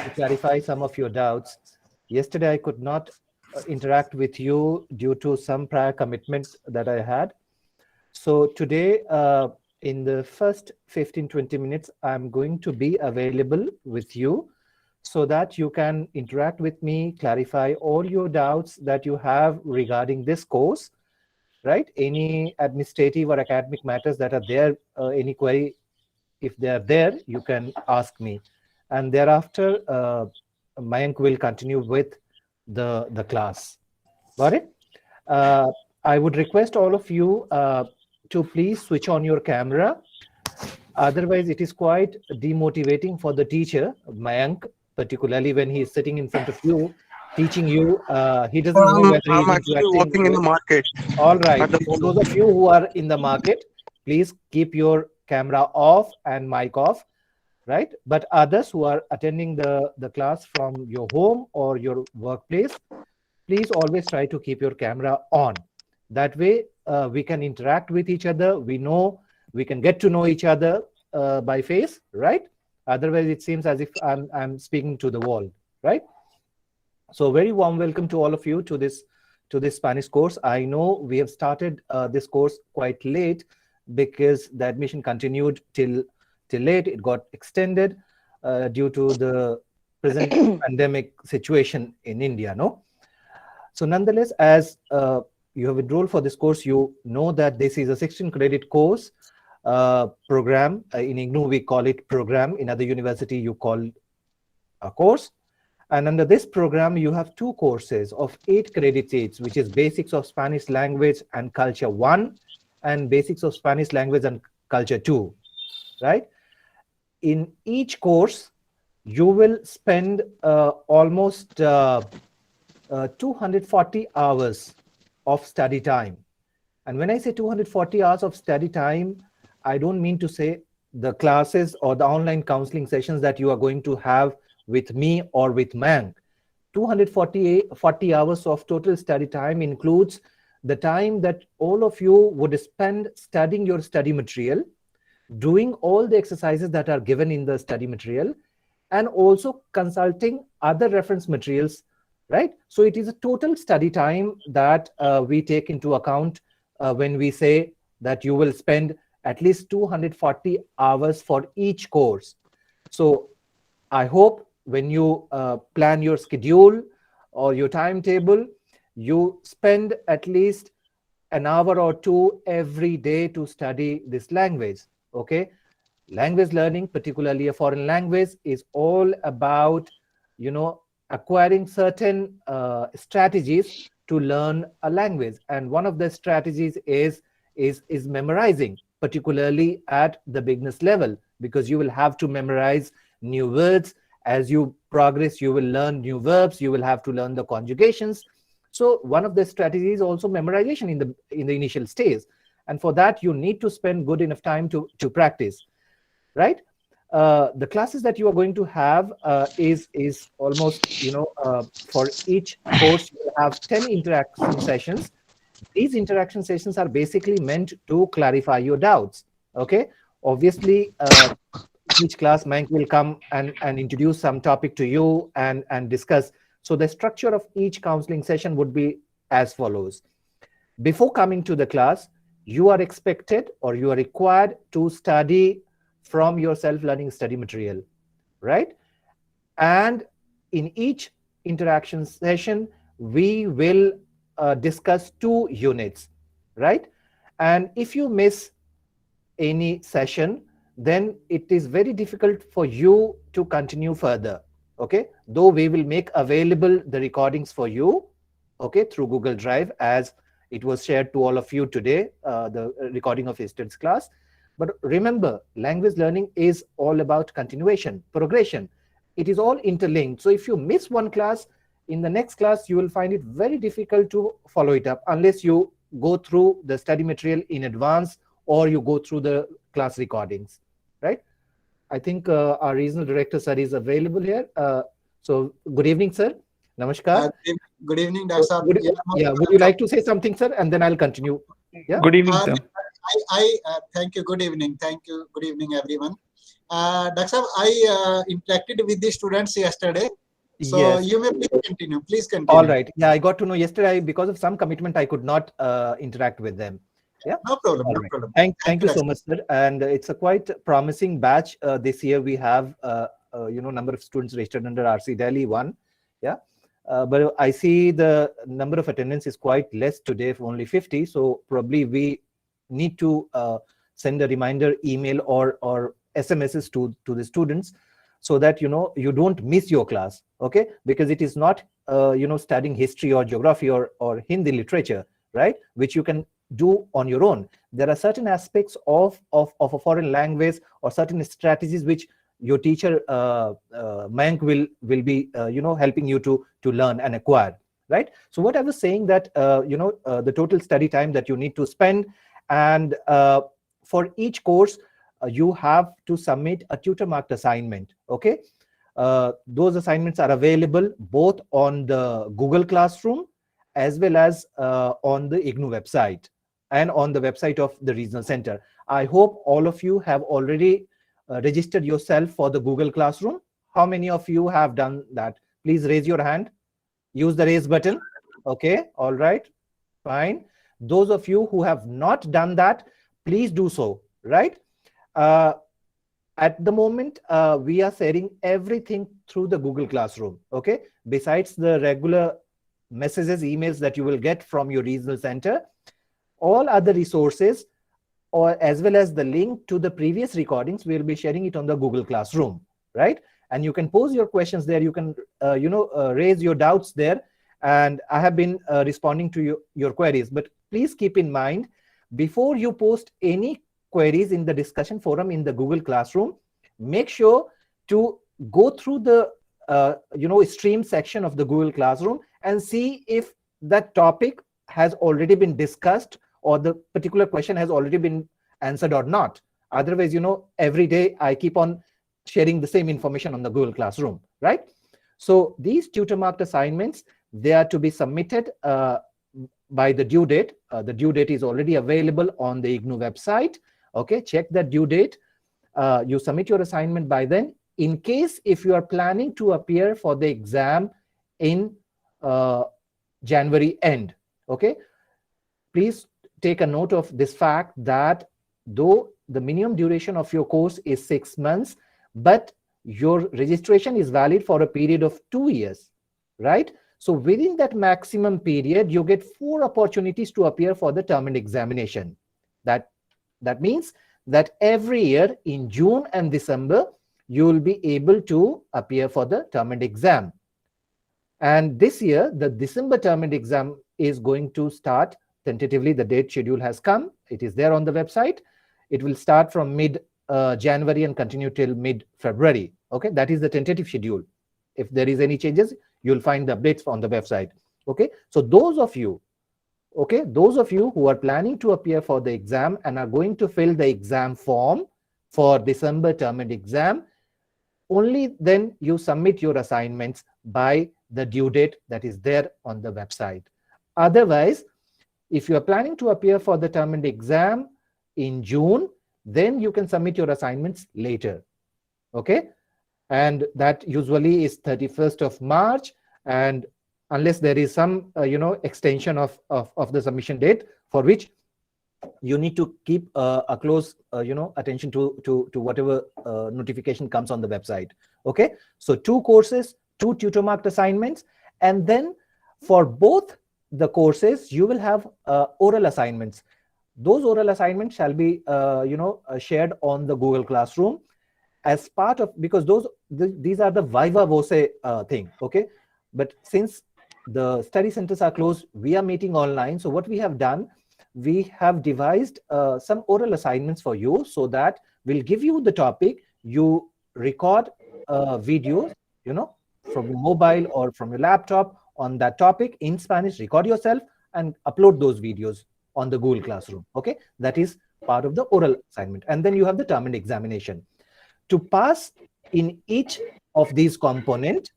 to clarify some of your doubts. Yesterday, I could not interact with you due to some prior commitments that I had. So today, in the first 15-20 minutes, I'm going to be available with you so that you can interact with me, clarify all your doubts that you have regarding this course, right? Any administrative or academic matters that are there, any query, if they are there, you can ask me. And thereafter, Mayank will continue with the class. Got it? I would request all of you to please switch on your camera. Otherwise, it is quite demotivating for the teacher, Mayank, particularly when he is sitting in front of you, teaching you. He doesn't know whether he is I'm actually interacting walking in the market. All right. For those of you who are in the market, please keep your camera off and mic off, right? But others who are attending the class from your home or your workplace, please always try to keep your camera on. That way, we can interact with each other. We can get to know each other by face, right? Otherwise, it seems as if I'm speaking to the wall, right? So very warm welcome to all of you to this Spanish course. I know we have started this course quite late because the admission continued till late. It got extended due to the present pandemic situation in India, no? So nonetheless, as you have enrolled for this course, you know that this is a 16-credit course program. In IGNOU, we call it program. In other university, you call a course. And under this program, you have 2 courses of 8 credits each, which is Basics of Spanish Language and Culture 1 and Basics of Spanish Language and Culture 2, right? In each course, you will spend almost 240 hours of study time. And when I say 240 hours of study time, I don't mean to say the classes or the online counseling sessions that you are going to have with me or with Mayank. 240 hours of total study time includes the time that all of you would spend studying your study material, doing all the exercises that are given in the study material, and also consulting other reference materials, right? So it is a total study time that we take into account when we say that you will spend at least 240 hours for each course. So I hope when you plan your schedule or your timetable, you spend at least an hour or 2 every day to study this language, okay? Language learning, particularly a foreign language, is all about, acquiring certain strategies to learn a language. And one of the strategies is memorizing, particularly at the beginner's level, because you will have to memorize new words. As you progress, you will learn new verbs. You will have to learn the conjugations. So one of the strategies is also memorization in the initial stage. And for that, you need to spend good enough time to practice, right? The classes that you are going to have is almost, for each course, you have 10 interaction sessions. These interaction sessions are basically meant to clarify your doubts, okay? Obviously, each class, Mayank will come and introduce some topic to you and discuss. So the structure of each counseling session would be as follows. Before coming to the class, you are expected or you are required to study from your self-learning study material, right? And in each interaction session, we will discuss 2 units, right? And if you miss any session, then it is very difficult for you to continue further, okay? Though we will make available the recordings for you, okay, through Google Drive, as it was shared to all of you today, the recording of yesterday's class. But remember, language learning is all about continuation, progression. It is all interlinked. So if you miss one class, in the next class, you will find it very difficult to follow it up unless you go through the study material in advance or you go through the class recordings, right? I think our regional director, sir, is available here. So good evening, sir. Namaskar. Good evening, Dr. Saab. Would you like to say something, sir? And then I'll continue. Yeah. Good evening, sir. I thank you. Good evening. Thank you. Good evening, everyone. Dakshab, I interacted with the students yesterday. So Yes. you may please continue. Please All continue. right. Yeah, I got to know yesterday because of some commitment I could not interact with them. Yeah. No problem. All No right. problem. Thank Thank you you, so Dakshab. much, sir. And it's a quite promising batch this year. We have number of students registered under RC Delhi one. Yeah. But I see the number of attendance is quite less today, for only 50. So probably we need to send a reminder email or SMSs to the students so that you don't miss your class. Okay, because it is not studying history or geography or Hindi literature, right, which you can do on your own. There are certain aspects of a foreign language or certain strategies which your teacher Mayank will be helping you to learn and acquire, right? So what I was saying that the total study time that you need to spend, and for each course you have to submit a tutor marked assignment. Okay, those assignments are available both on the Google Classroom as well as on the IGNOU website and on the website of the regional center. I hope all of you have already registered yourself for the Google Classroom. How many of you have done that? Please raise your hand. Use the raise button. Okay, all right, fine. Those of you who have not done that, please do so, right? Uh, at the moment we are sharing everything through the Google Classroom. Okay, besides the regular messages, emails that you will get from your regional center, all other resources or as well as the link to the previous recordings, we'll be sharing it on the Google Classroom, right? And you can pose your questions there. You can raise your doubts there, and I have been responding to your queries. But please keep in mind, before you post any queries in the discussion forum in the Google Classroom, make sure to go through the stream section of the Google Classroom and see if that topic has already been discussed or the particular question has already been answered or not. Otherwise, every day I keep on sharing the same information on the Google Classroom, right? So these tutor marked assignments, they are to be submitted by the due date. The due date is already available on the IGNOU website. Okay, check that due date. You submit your assignment by then. In case if you are planning to appear for the exam in January end, okay, please take a note of this fact that though the minimum duration of your course is 6 months, but your registration is valid for a period of 2 years, right? So within that maximum period, you get 4 opportunities to appear for the term and examination. That means that every year in June and December, you will be able to appear for the term and exam. And this year, the December term and exam is going to start tentatively. The date schedule has come. It is there on the website. It will start from mid January and continue till mid February. Okay, that is the tentative schedule. If there is any changes, you'll find the updates on the website. Okay, so those of you who are planning to appear for the exam and are going to fill the exam form for December term and exam, only then you submit your assignments by the due date that is there on the website. Otherwise, if you are planning to appear for the term and exam in June, then you can submit your assignments later. Okay, and that usually is 31st of March, and unless there is some extension of the submission date, for which you need to keep a close attention to whatever notification comes on the website. Okay, so 2 courses, 2 tutor marked assignments, and then for both the courses you will have oral assignments. Those oral assignments shall be shared on the Google Classroom as part of, because these are the viva voce thing. Okay, but since the study centers are closed, we are meeting online. So what we have done, we have devised some oral assignments for you, so that we'll give you the topic, you record videos from your mobile or from your laptop on that topic in Spanish, record yourself and upload those videos on the Google Classroom. Okay, that is part of the oral assignment. And then you have the term and examination. To pass in each of these components,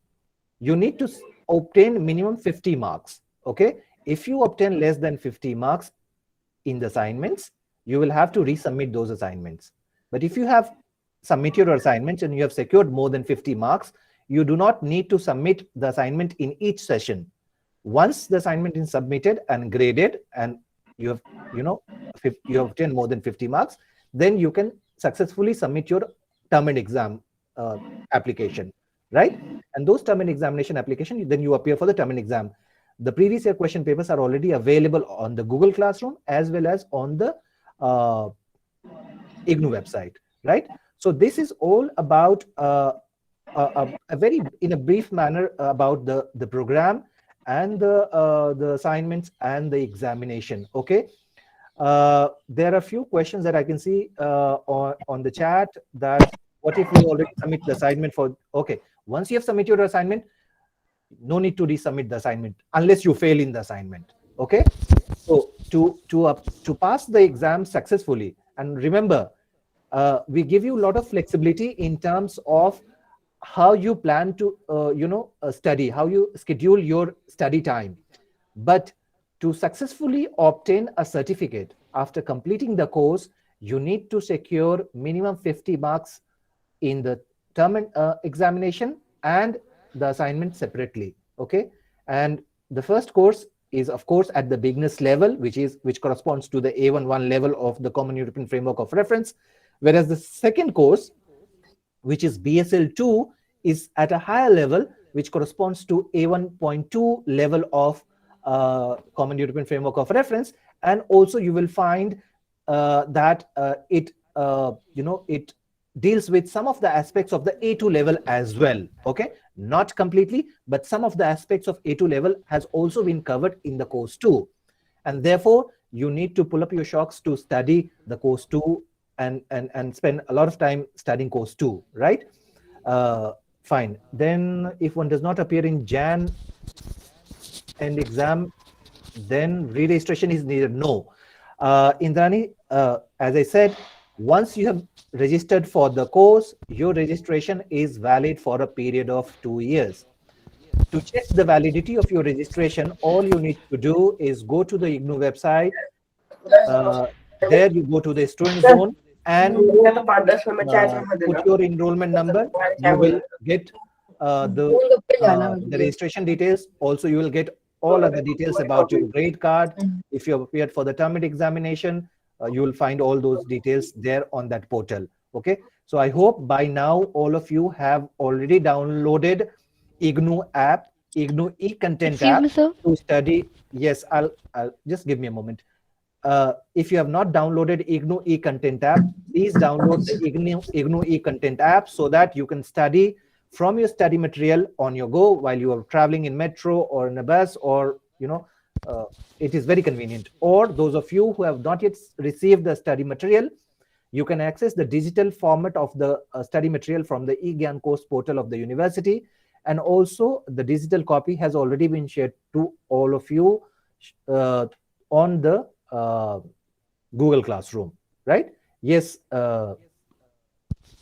you need to obtain minimum 50 marks. Okay, if you obtain less than 50 marks in the assignments, you will have to resubmit those assignments. But if you have submit your assignments and you have secured more than 50 marks, you do not need to submit the assignment in each session. Once the assignment is submitted and graded and you have, you have obtained more than 50 marks, then you can successfully submit your term and exam application, right? And those term and examination application, then you appear for the term and exam. The previous year question papers are already available on the Google Classroom as well as on the IGNOU website, right? So this is all about a very, in a brief manner, about the program and the assignments and the examination. Okay. There are a few questions that I can see on the chat, that what if we already submit the assignment for, okay, once you have submitted your assignment, no need to resubmit the assignment unless you fail in the assignment. Okay. So to pass the exam successfully, and remember, we give you a lot of flexibility in terms of how you plan to study, how you schedule your study time. But to successfully obtain a certificate after completing the course, you need to secure minimum 50 marks in the term examination and the assignment separately. Okay. And the first course is, of course, at the beginners level, which corresponds to the A11 level of the Common European Framework of Reference, whereas the second course, which is BSL2, is at a higher level, which corresponds to A1.2 level of Common European Framework of Reference. And also you will find that it deals with some of the aspects of the A2 level as well. Okay, not completely, but some of the aspects of A2 level has also been covered in the course 2. And therefore, you need to pull up your shocks to study the course 2 and spend a lot of time studying course 2, right? Fine. Then if one does not appear in Jan and exam, then re-registration is needed. No. Indrani, as I said, once you have registered for the course, your registration is valid for a period of 2 years. To check the validity of your registration, all you need to do is go to the IGNOU website. There you go to the student zone and put your enrollment number. You will get the registration details. Also, you will get all other details about your grade card. If you have appeared for the term examination, you will find all those details there on that portal. Okay. So I hope by now all of you have already downloaded IGNOU app, IGNOU e-content app to study. Yes, I'll just give me a moment. If you have not downloaded IGNOU e-content app, please download the IGNOU e-content app so that you can study from your study material on your go while you are traveling in metro or in a bus, or it is very convenient. Or those of you who have not yet received the study material, you can access the digital format of the study material from the eGyan course portal of the university. And also the digital copy has already been shared to all of you on the Google Classroom, right? Yes.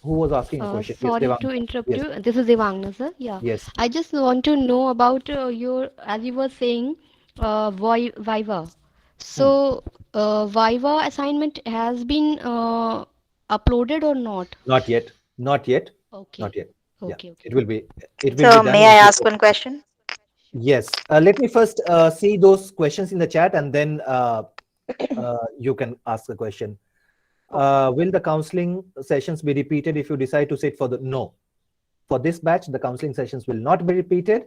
Who was asking a question? Sorry Yes, to interrupt yes. you. This is Devangna, sir. Yeah. Yes. I just want to know about your, as you were saying, Viva. So, Viva assignment has been uploaded or not? Not yet. Not yet. Okay. Not yet. Yeah. Okay. Okay. It will be. It will be So, done may in I due ask course. one question? Yes. Let me first see those questions in the chat, and then you can ask the question. Will the counseling sessions be repeated if you decide to sit for the? No. For this batch, the counseling sessions will not be repeated.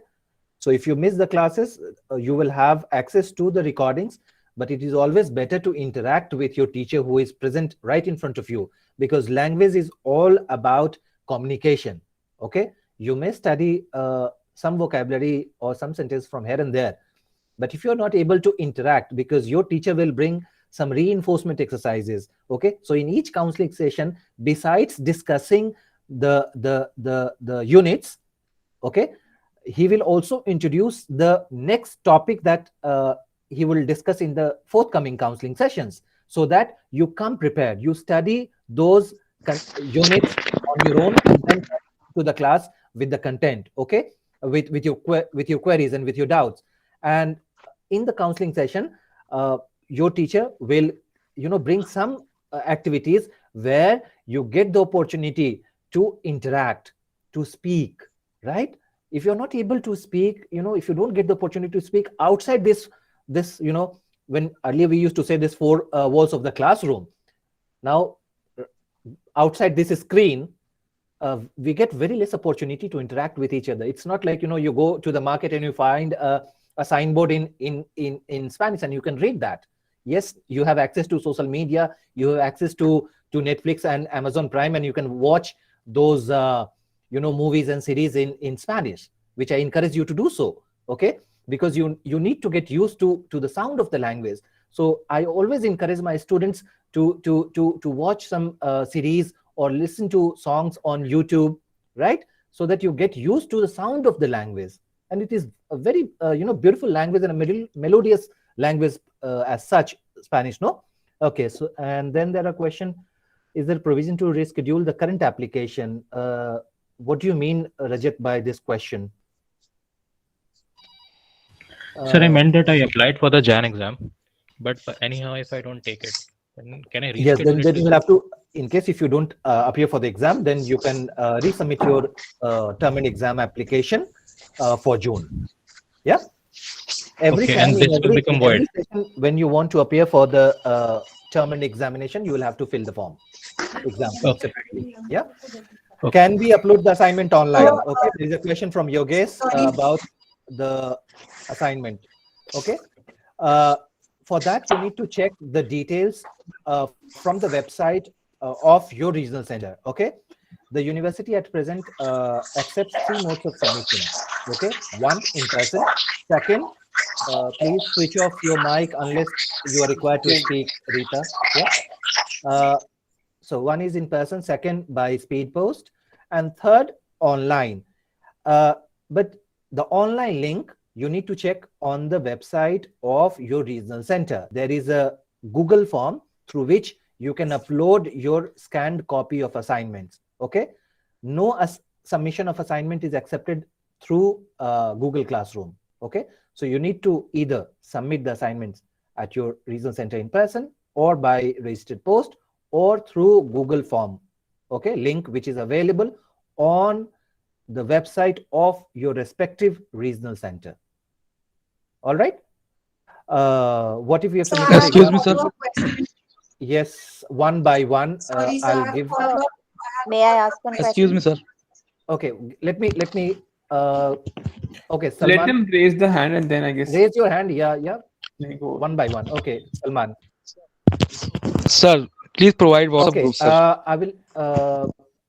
So if you miss the classes, you will have access to the recordings, but it is always better to interact with your teacher who is present right in front of you, because language is all about communication. Okay. You may study some vocabulary or some sentence from here and there, but if you're not able to interact, because your teacher will bring some reinforcement exercises. Okay. So in each counseling session, besides discussing the units, okay, he will also introduce the next topic that he will discuss in the forthcoming counseling sessions, so that you come prepared. You study those units on your own and then come to the class with the content, okay, with your queries and with your doubts. And in the counseling session, your teacher will bring some activities where you get the opportunity to interact, to speak, right? If you're not able to speak, if you don't get the opportunity to speak outside this, when earlier we used to say this four walls of the classroom, now outside this screen, we get very less opportunity to interact with each other. It's not like, you go to the market and you find a signboard in Spanish and you can read that. Yes, you have access to social media, you have access to Netflix and Amazon Prime, and you can watch those movies and series in Spanish, which I encourage you to do so. Okay, because you need to get used to the sound of the language. So I always encourage my students to watch some series or listen to songs on YouTube, right? So that you get used to the sound of the language. And it is a very beautiful language and a melodious language as such, Spanish, no? Okay, so and then there are question: is there provision to reschedule the current application? What do you mean, Rajat, by this question? Sir, I meant that I applied for the JAN exam, but anyhow, if I don't take it, then can I Yes, reschedule then it? you will have to, in case if you don't appear for the exam, then you can resubmit your term and exam application for June. Yeah. Every Okay, time and this will become in void. every session, when you want to appear for the term and examination, you will have to fill the form exam form Okay. separately. Yeah. Okay. Can we upload the assignment online? Okay. There is a question from Yogesh about the assignment. Okay. For that, you need to check the details from the website of your regional center. Okay. The university at present accepts 3 modes of submission. Okay. One, in person. Second, please switch off your mic unless you are required to speak, Rita. Yeah. So one is in person, second by speed post, and third online. But the online link you need to check on the website of your regional center. There is a Google form through which you can upload your scanned copy of assignments. Okay. No submission of assignment is accepted through Google Classroom. Okay. So you need to either submit the assignments at your regional center in person or by registered post or through Google form. Okay. Link which is available on the website of your respective regional center. All right. What if you have submitted? Excuse me, sir. Yes, one by one. I'll give. May I ask one Excuse question? me, sir. Okay, let me. Okay, Let Salman, him raise the hand and then I guess raise your hand. Yeah, yeah. they go. One by one. Okay, Salman. Sir, please provide WhatsApp Okay, group, sir.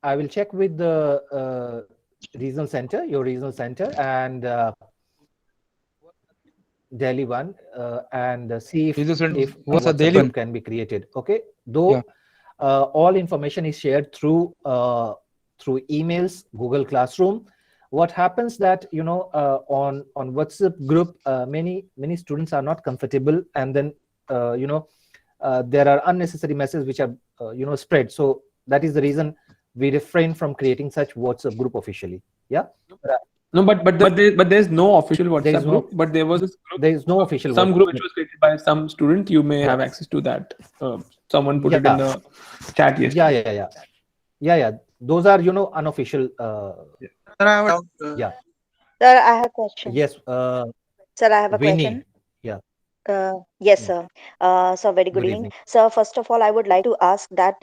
I will check with the regional center, your regional center, and Delhi one, and see Regional center. if a What's a WhatsApp Delhi group one? can be created. Okay, though Yeah. all information is shared through emails, Google Classroom. What happens that on WhatsApp group, many students are not comfortable, and then there are unnecessary messages which are spread. So that is the reason we refrain from creating such WhatsApp group officially. Yeah. No, but there's no official There is WhatsApp no- group, but there was this group, There is no official some WhatsApp group which was created by some student. You may have Yeah. access to that. Someone put it in Yeah. the chat yesterday. Yeah. Those are unofficial. Sir, I have a doubt. Yeah. Sir, I have a question. Yes. Sir, I have a Winnie. question. Yeah. Yes, Yeah. sir. So very good Good evening. evening. Sir, first of all, I would like to ask that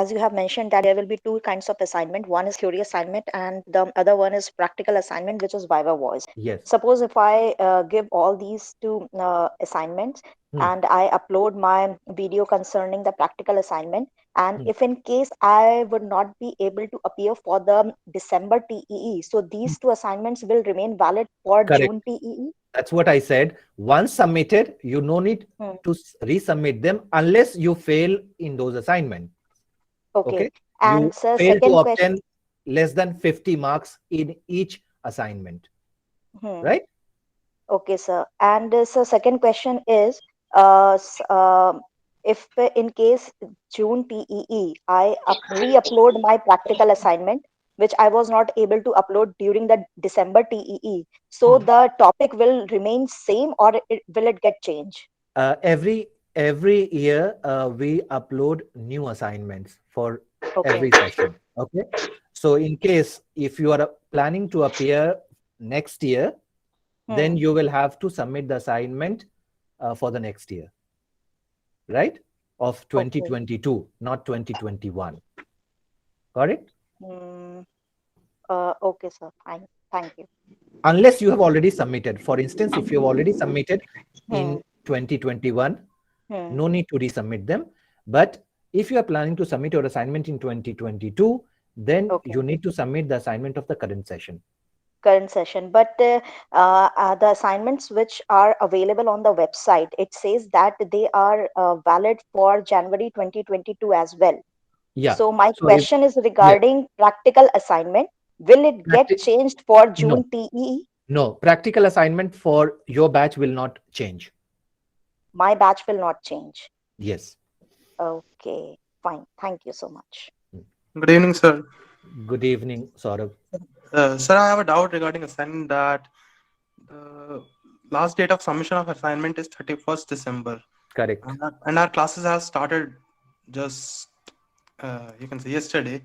as you have mentioned that there will be two kinds of assignment. One is theory assignment and the other one is practical assignment, which is Viva voice. Yes. Suppose if I give all these two assignments and I upload my video concerning the practical assignment, and if in case I would not be able to appear for the December TEE, so these two assignments will remain valid for Correct. June TEE? That's what I said. Once submitted, you no need to resubmit them unless you fail in those assignments. Okay. You And sir, fail to second obtain question. less than 50 marks in each assignment. Right? Okay, sir. And so second question is, if in case June TEE, I re-upload my practical assignment, which I was not able to upload during the December So the topic will remain same or will it get changed? Every every year we upload new assignments for Okay. every session. Okay. So in case if you are planning to appear next year, then you will have to submit the assignment for the next year, right? Of 2022, not 2021. Correct? Okay, sir. Fine. Thank you. Unless you have already submitted. For instance, if you have already submitted in 2021, no need to resubmit them. But if you are planning to submit your assignment in 2022, then you need to submit the assignment of the current session. Current session, but the assignments which are available on the website, it says that they are valid for January 2022 as well. Yeah. So my So question is regarding practical assignment. Will it get changed for June TE? No, practical assignment for your batch will not change. My batch will not change. Yes. Okay, fine. Thank you so much. Good evening, sir. Good evening, Saurabh. Sir, I have a doubt regarding assignment that the last date of submission of assignment is 31st December. Correct. And our classes have started just, you can say, yesterday.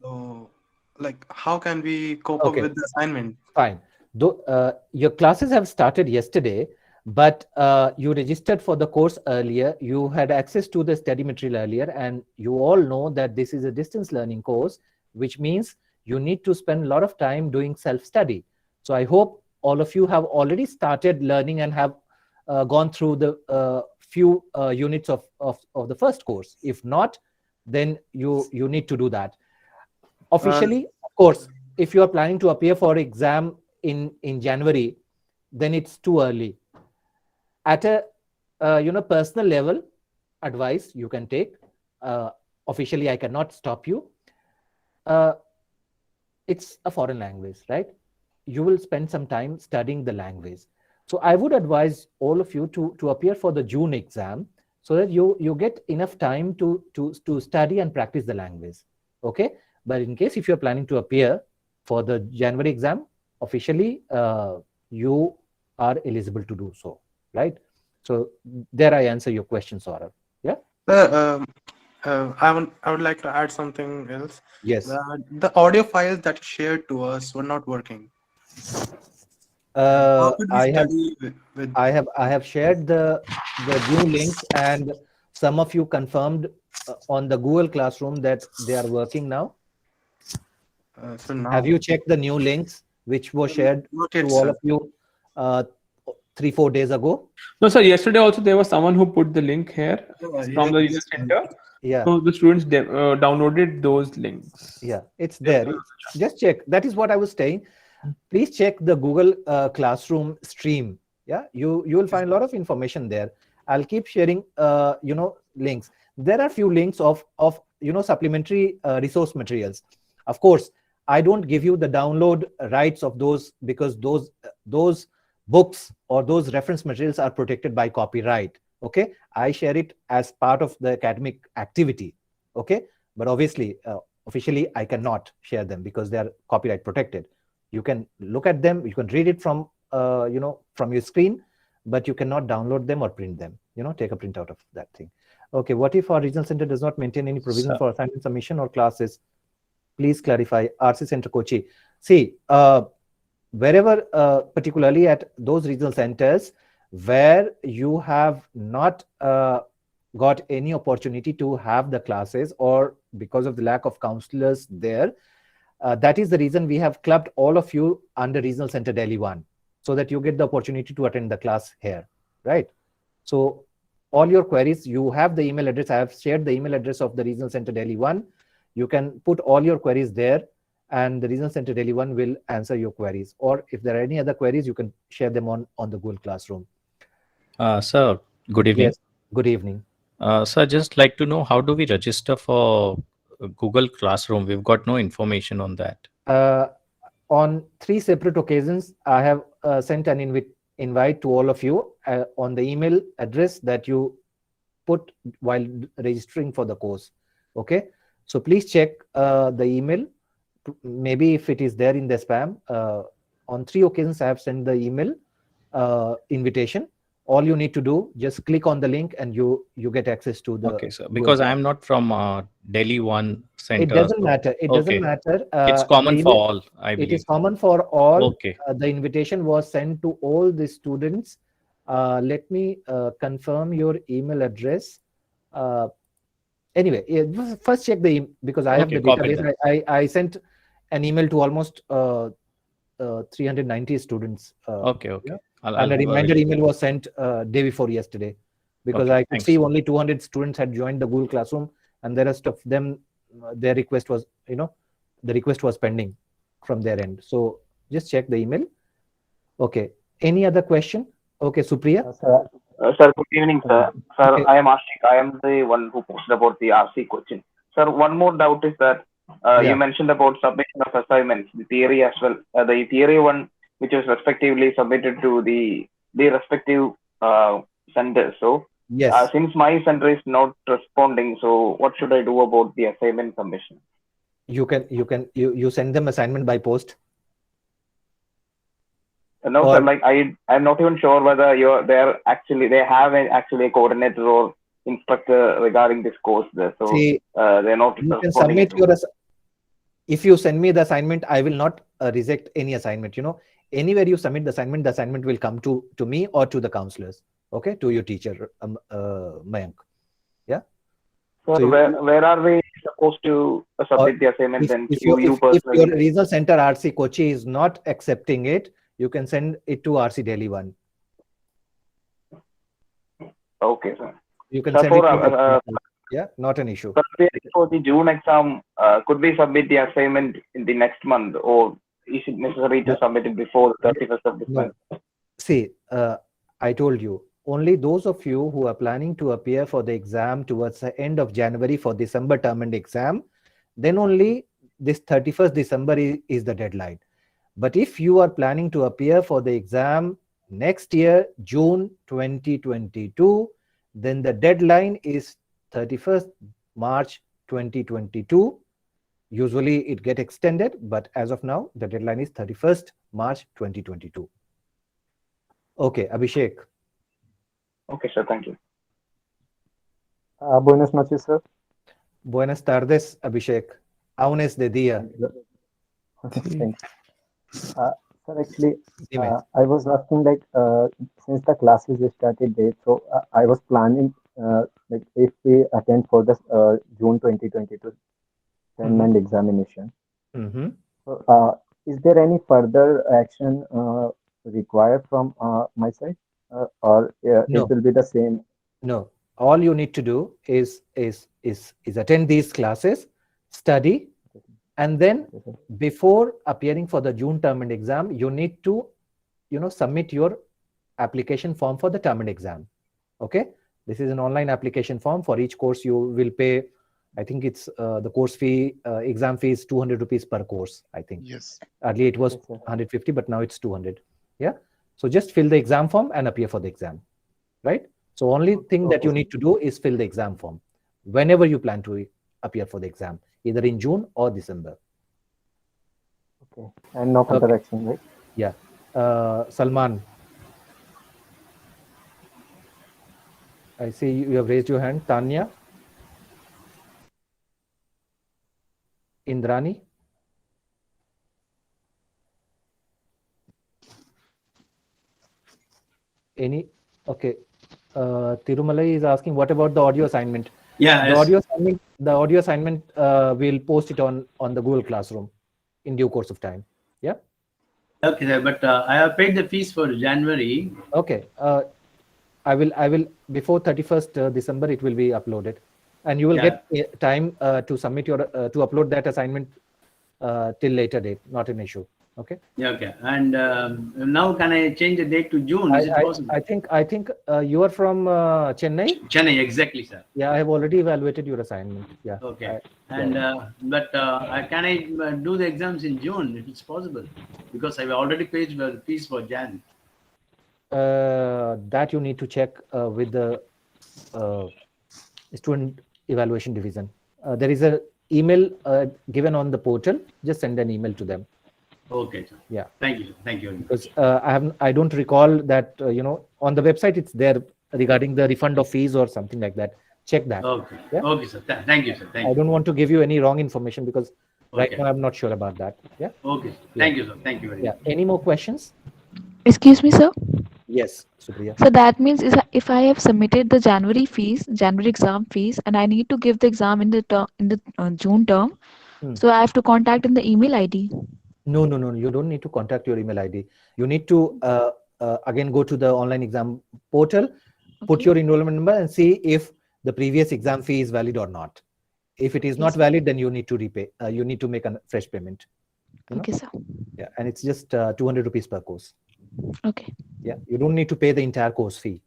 So, like, how can we cope up with the assignment? Fine. Though your classes have started yesterday, but you registered for the course earlier, you had access to the study material earlier, and you all know that this is a distance learning course, which means you need to spend a lot of time doing self-study. So I hope all of you have already started learning and have gone through the few units of the first course. If not, then you need to do that. Officially, of course, if you are planning to appear for exam in January, then it's too early. At a personal level, advice you can take. Officially, I cannot stop you. It's a foreign language, right? You will spend some time studying the language. So I would advise all of you to appear for the June exam so that you get enough time to study and practice the language. Okay. But in case if you're planning to appear for the January exam, officially, you are eligible to do so, right? So there I answer your question, Saurabh. Yeah. I would like to add something else. Yes. The audio files that you shared to us were not working. I have shared the new links, and some of you confirmed on the Google Classroom that they are working now. So now, have you checked the new links which were shared to all of you 3-4 days ago? No, sir. Yesterday also there was someone who put the link here from the user center. Yeah. So the students downloaded those links. Yeah, it's there. Just check. That is what I was saying. Please check the Google Classroom stream. Yeah, you will find a lot of information there. I'll keep sharing links. There are few links of supplementary resource materials. Of course, I don't give you the download rights of those, because those books or those reference materials are protected by copyright. Okay, I share it as part of the academic activity. Okay, but obviously, officially, I cannot share them because they are copyright protected. You can look at them, you can read it from from your screen, but you cannot download them or print them. Take a printout of that thing. Okay, what if our regional center does not maintain any provision for assignment submission or classes? Please clarify. RC Center Kochi. See, wherever, particularly at those regional centers where you have not got any opportunity to have the classes, or because of the lack of counselors there, that is the reason we have clubbed all of you under Regional Center Delhi 1, so that you get the opportunity to attend the class here, right? So all your queries, you have the email address. I have shared the email address of the Regional Center Delhi 1. You can put all your queries there, and the Regional Center Delhi 1 will answer your queries. Or if there are any other queries, you can share them on the Google Classroom. Sir, good evening. Yes, good evening. Sir, just like to know, how do we register for Google Classroom? We've got no information on that. On 3 separate occasions, I have sent an invite to all of you on the email address that you put while registering for the course. Okay, so please check the email. Maybe if it is there in the spam. On 3 occasions, I have sent the email invitation. all you need to do, just click on the link and you get access to the Okay, sir. Google Because Class. I'm not from Delhi one center. It doesn't so- matter. It okay. doesn't matter. It's common for all, I It believe. is common for all. Okay. The invitation was sent to all the students. Let me confirm your email address. Anyway, first check the because I have Okay, the copy database. I sent an email to almost 390 students. Okay, okay. Yeah? I'll And a reminder verify. email was sent day before yesterday, because Okay, I could thanks. see only 200 students had joined the Google Classroom, and the rest of them, their request was, the request was pending from their end. So just check the email. Okay. Any other question? Okay, Supriya. Sir, good evening, sir. Sir, Okay. I am Ashik. I am the one who posted about the RC coaching. Sir, one more doubt is that Yeah. you mentioned about submission of assignments, the theory as well. The theory one, which was respectively submitted to the respective centers. So, Yes. since my center is not responding, so what should I do about the assignment submission? You send them assignment by post. No, Or- sir. Like I'm not even sure whether they have actually a coordinator or instructor regarding this course there. So See, they're not you can responding. submit your if you send me the assignment, I will not reject any assignment. Anywhere you submit the assignment will come to me or to the counselors. Okay, to your teacher, Mayank. Yeah. So So where are we supposed to submit the assignment then? If To you your personally? regional center RC Kochi is not accepting it, you can send it to RC Delhi 1. Okay, sir. You can Sir, send it to yeah, not an issue. For the June exam, could we submit the assignment in the next month, or is it necessary to submit it before the 31st of this month? See, I told you, only those of you who are planning to appear for the exam towards the end of January for December term and exam, then only this 31st December is the deadline. But if you are planning to appear for the exam next year, June 2022, then the deadline is 31st March 2022. Usually it gets extended, but as of now, the deadline is 31st March 2022. Okay, Abhishek. Okay, sir. Thank you. Buenas noches, sir. Buenas tardes, Abhishek. Aún es de día. Thanks. Sir, actually, I was asking, like, since the classes started late, so I was planning, like, if we attend for the June 2022 and examination. So, is there any further action required from my side, or No. it will be the same? No. All you need to do is attend these classes, study, and then before appearing for the June term and exam, you need to, submit your application form for the term and exam. Okay. This is an online application form. For each course, you will pay, I think it's the course fee, exam fee is 200 rupees per course, I think. Yes. Earlier it was 150, but now it's 200. Yeah. So just fill the exam form and appear for the exam. Right. So only thing that you need to do is fill the exam form whenever you plan to appear for the exam, either in June or December. Okay. And no further action, right? Yeah. Salman, I see you have raised your hand. Tanya, Indrani. Any? Okay. Tirumalai is asking, what about the audio assignment? Yeah, the audio assignment, we'll post it on the Google Classroom in due course of time. Yeah. Okay, sir, but I have paid the fees for January. Okay. I will before 31st December it will be uploaded, and you will get time to submit your to upload that assignment till later date. Not an issue. Okay. Yeah. Okay. And now can I change the date to June? Is it possible? I think you are from Chennai. Chennai, exactly, sir. Yeah, I have already evaluated your assignment. Yeah. Okay. But can I do the exams in June if it's possible? Because I've already paid the fees for Jan. That you need to check with the student evaluation division. There is an email given on the portal. Just send an email to them. Okay, sir. Yeah. Thank you. Thank you very much. Because I don't recall that on the website it's there regarding the refund of fees or something like that. Check that. Okay. Yeah. Okay, sir. Thank you, sir. Thank I you. don't want to give you any wrong information because right Okay. now I'm not sure about that. Yeah. Okay. Yeah. Thank you, sir. Thank you very Yeah. much. Any more questions? Excuse me, sir. Yes, Supriya. So that means if I have submitted the January exam fees, and I need to give the exam in the June term, so I have to contact in the email ID. No. You don't need to contact your email ID. You need to again go to the online exam portal, put your enrollment number, and see if the previous exam fee is valid or not. If it is not valid, then you need to repay. You need to make a fresh payment. Okay, sir. Yeah, and it's just 200 rupees per course. Okay. Yeah, you don't need to pay the entire course fee.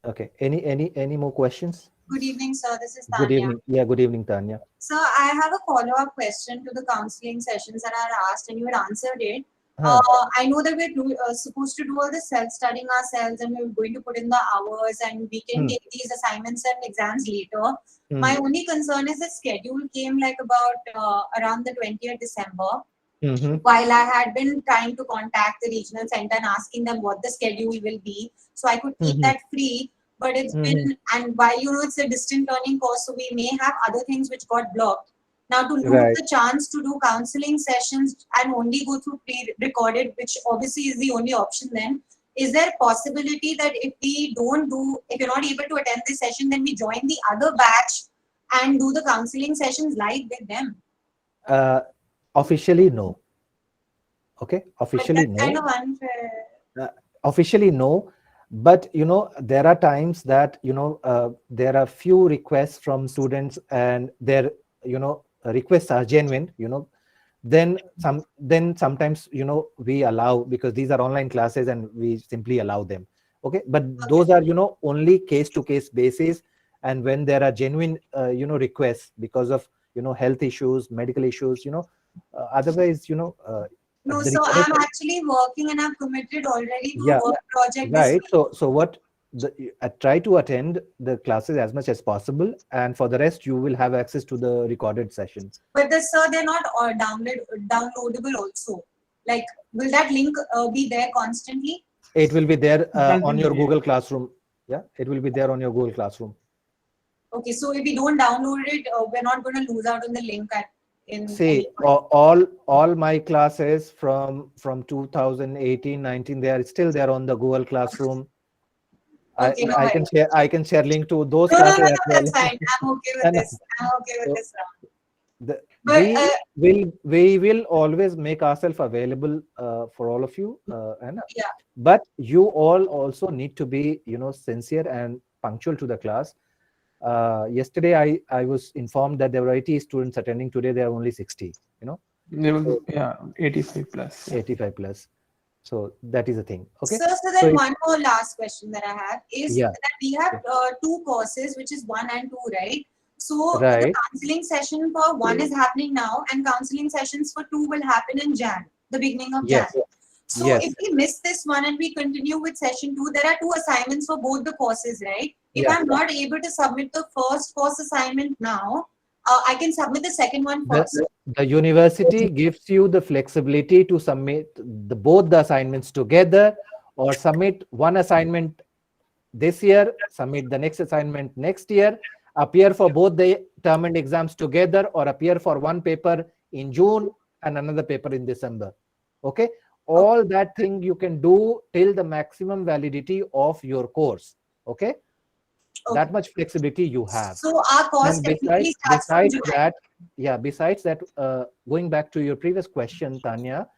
Okay. Any more questions? Good evening, sir. This is Tanya. Good evening. Yeah, good evening, Tanya. So I have a follow-up question to the counseling sessions that I had asked, and you had answered it. I know that we're supposed to do all the self-studying ourselves, and we're going to put in the hours, and we can take these assignments and exams later. My only concern is the schedule came like about around the 20th December. While I had been trying to contact the regional center and asking them what the schedule will be, so I could keep that free. But it's been, and while it's a distant learning course, so we may have other things which got blocked. Now to lose the chance to do counseling sessions and only go through pre-recorded, which obviously is the only option then, is there a possibility that if you're not able to attend this session, then we join the other batch and do the counseling sessions live with them? Officially, no. Okay, officially, no. Kind of unfair. Officially, no. But there are times that there are few requests from students, and their requests are genuine. Then sometimes we allow, because these are online classes, and we simply allow them. Okay, but those are only case-to-case basis, and when there are genuine requests because of health issues, medical issues, otherwise no, so I'm actually working and I'm committed already to a work project. Right. So what try to attend the classes as much as possible, and for the rest you will have access to the recorded sessions. But sir, they're not downloadable also. Like, will that link be there constantly? It will be there on your Google Classroom. Yeah, it will be there on your Google Classroom. Okay, so if we don't download it, we're not going to lose out on the link See, all my classes from 2018-19, they are still there on the Google Classroom. Okay, I can share link to those no, classes. No, that's fine. I'm okay with this. I'm okay with this. We will always make ourselves available for all of you, but you all also need to be sincere and punctual to the class. Yesterday I was informed that there were 80 students attending. Today there are only 60. There will be 85 plus. 85 plus. So that is the thing. Okay. So then one more last question that I have is that we have two courses, which is 1 and 2, right? So the counseling session for 1 is happening now, and counseling sessions for 2 will happen in Jan, the beginning of Jan. So if we miss this one and we continue with session 2, there are 2 assignments for both the courses, right? If I'm not able to submit the first course assignment now, I can submit the second one first. The university gives you the flexibility to submit both the assignments together, or submit one assignment this year, submit the next assignment next year, appear for both the term and exams together, or appear for one paper in June and another paper in December. Okay. All that thing you can do till the maximum validity of your course. Okay. That much flexibility you have. So our course definitely starts from July. Besides that, going back to your previous question, Tanya,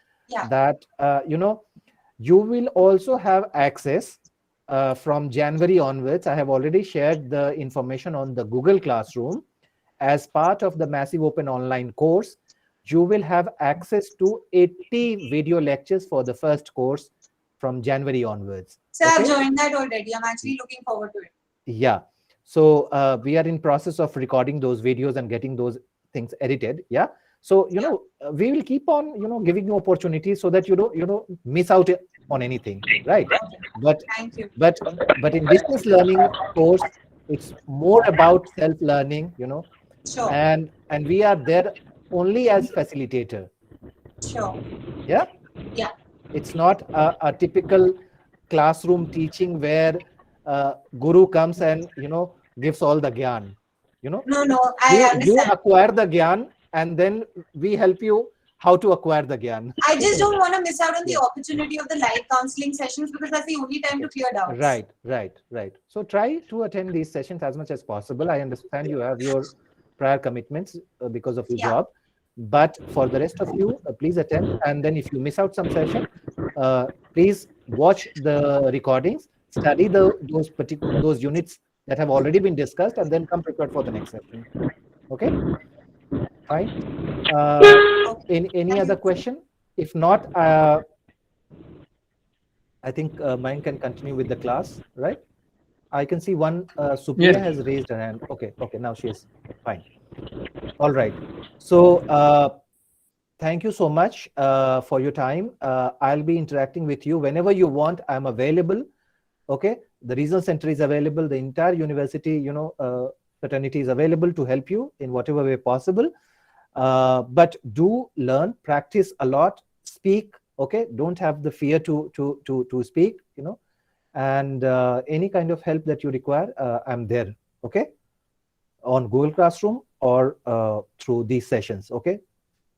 that you will also have access from January onwards. I have already shared the information on the Google Classroom. As part of the massive open online course, you will have access to 80 video lectures for the first course from January onwards. So I've joined that already. I'm actually looking forward to it. Yeah. So we are in process of recording those videos and getting those things edited. Yeah. So, we will keep on, giving you opportunities so that you don't, miss out on anything. Right. But in distance learning course, it's more about self-learning, and we are there only as facilitator. Sure. Yeah. Yeah. It's not a typical classroom teaching where guru comes and gives all the gyan. No, I You understand. acquire the gyan, and then we help you how to acquire the gyan. I just don't want to miss out on the opportunity of the live counseling sessions, because that's the only time to clear doubts. Right. So try to attend these sessions as much as possible. I understand you have your prior commitments because of your job, but for the rest of you, please attend. And then if you miss out some session, please watch the recordings, study those units that have already been discussed, and then come prepared for the next session. Okay, fine. Any other question? If not, I think mine can continue with the class, right? I can see one Supriya has raised her hand. Okay, now she is fine. All right. So thank you so much for your time. I'll be interacting with you whenever you want. I'm available. Okay, the regional center is available. The entire university, fraternity is available to help you in whatever way possible. But do learn, practice a lot, speak. Okay, don't have the fear to speak. And any kind of help that you require, I'm there. Okay, on Google Classroom or through these sessions. Okay,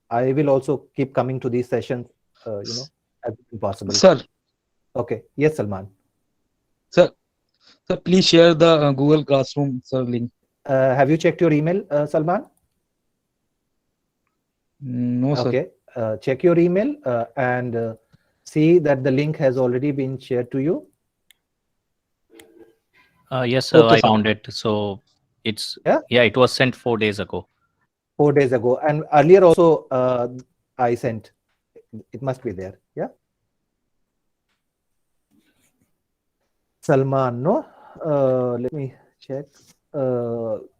I will also keep coming to these sessions, as possible. Sir. Okay. Yes, Salman. Sir, please share the Google Classroom link. Have you checked your email, Salman? No, sir. Okay. Check your email and see that the link has already been shared to you. Yes, sir. I found it. So it's it was sent 4 days ago. 4 days ago, and earlier also I sent. It must be there. Yeah. Salman, no? Let me check.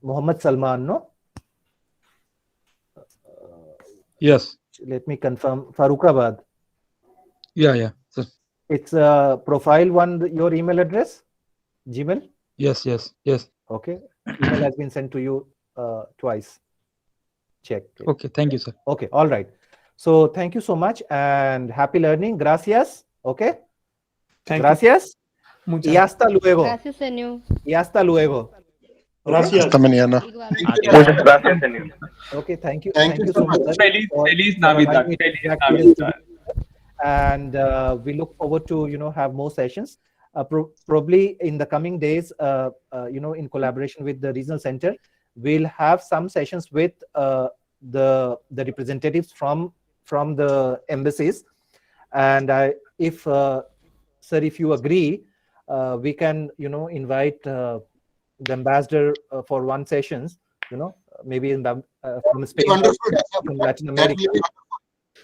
Muhammad Salman, no? Yes. Let me confirm. Farooqabad. Yeah, sir. It's profile one, your email address? Gmail? Yes. Okay. Email has been sent to you twice. Check. Okay, thank you, sir. Okay, all right. So thank you so much and happy learning. Gracias. Okay. Gracias. Y hasta luego. Gracias, señor. Y hasta luego. Gracias. Hasta mañana. Gracias, señor. Okay, thank you. Thank you so much. Feliz Navidad. And we look forward to have more sessions. Probably in the coming days, in collaboration with the regional center, we'll have some sessions with the representatives from the embassies. And if sir, if you agree, we can invite the ambassador for one sessions. Maybe in the from Spain, from Latin America.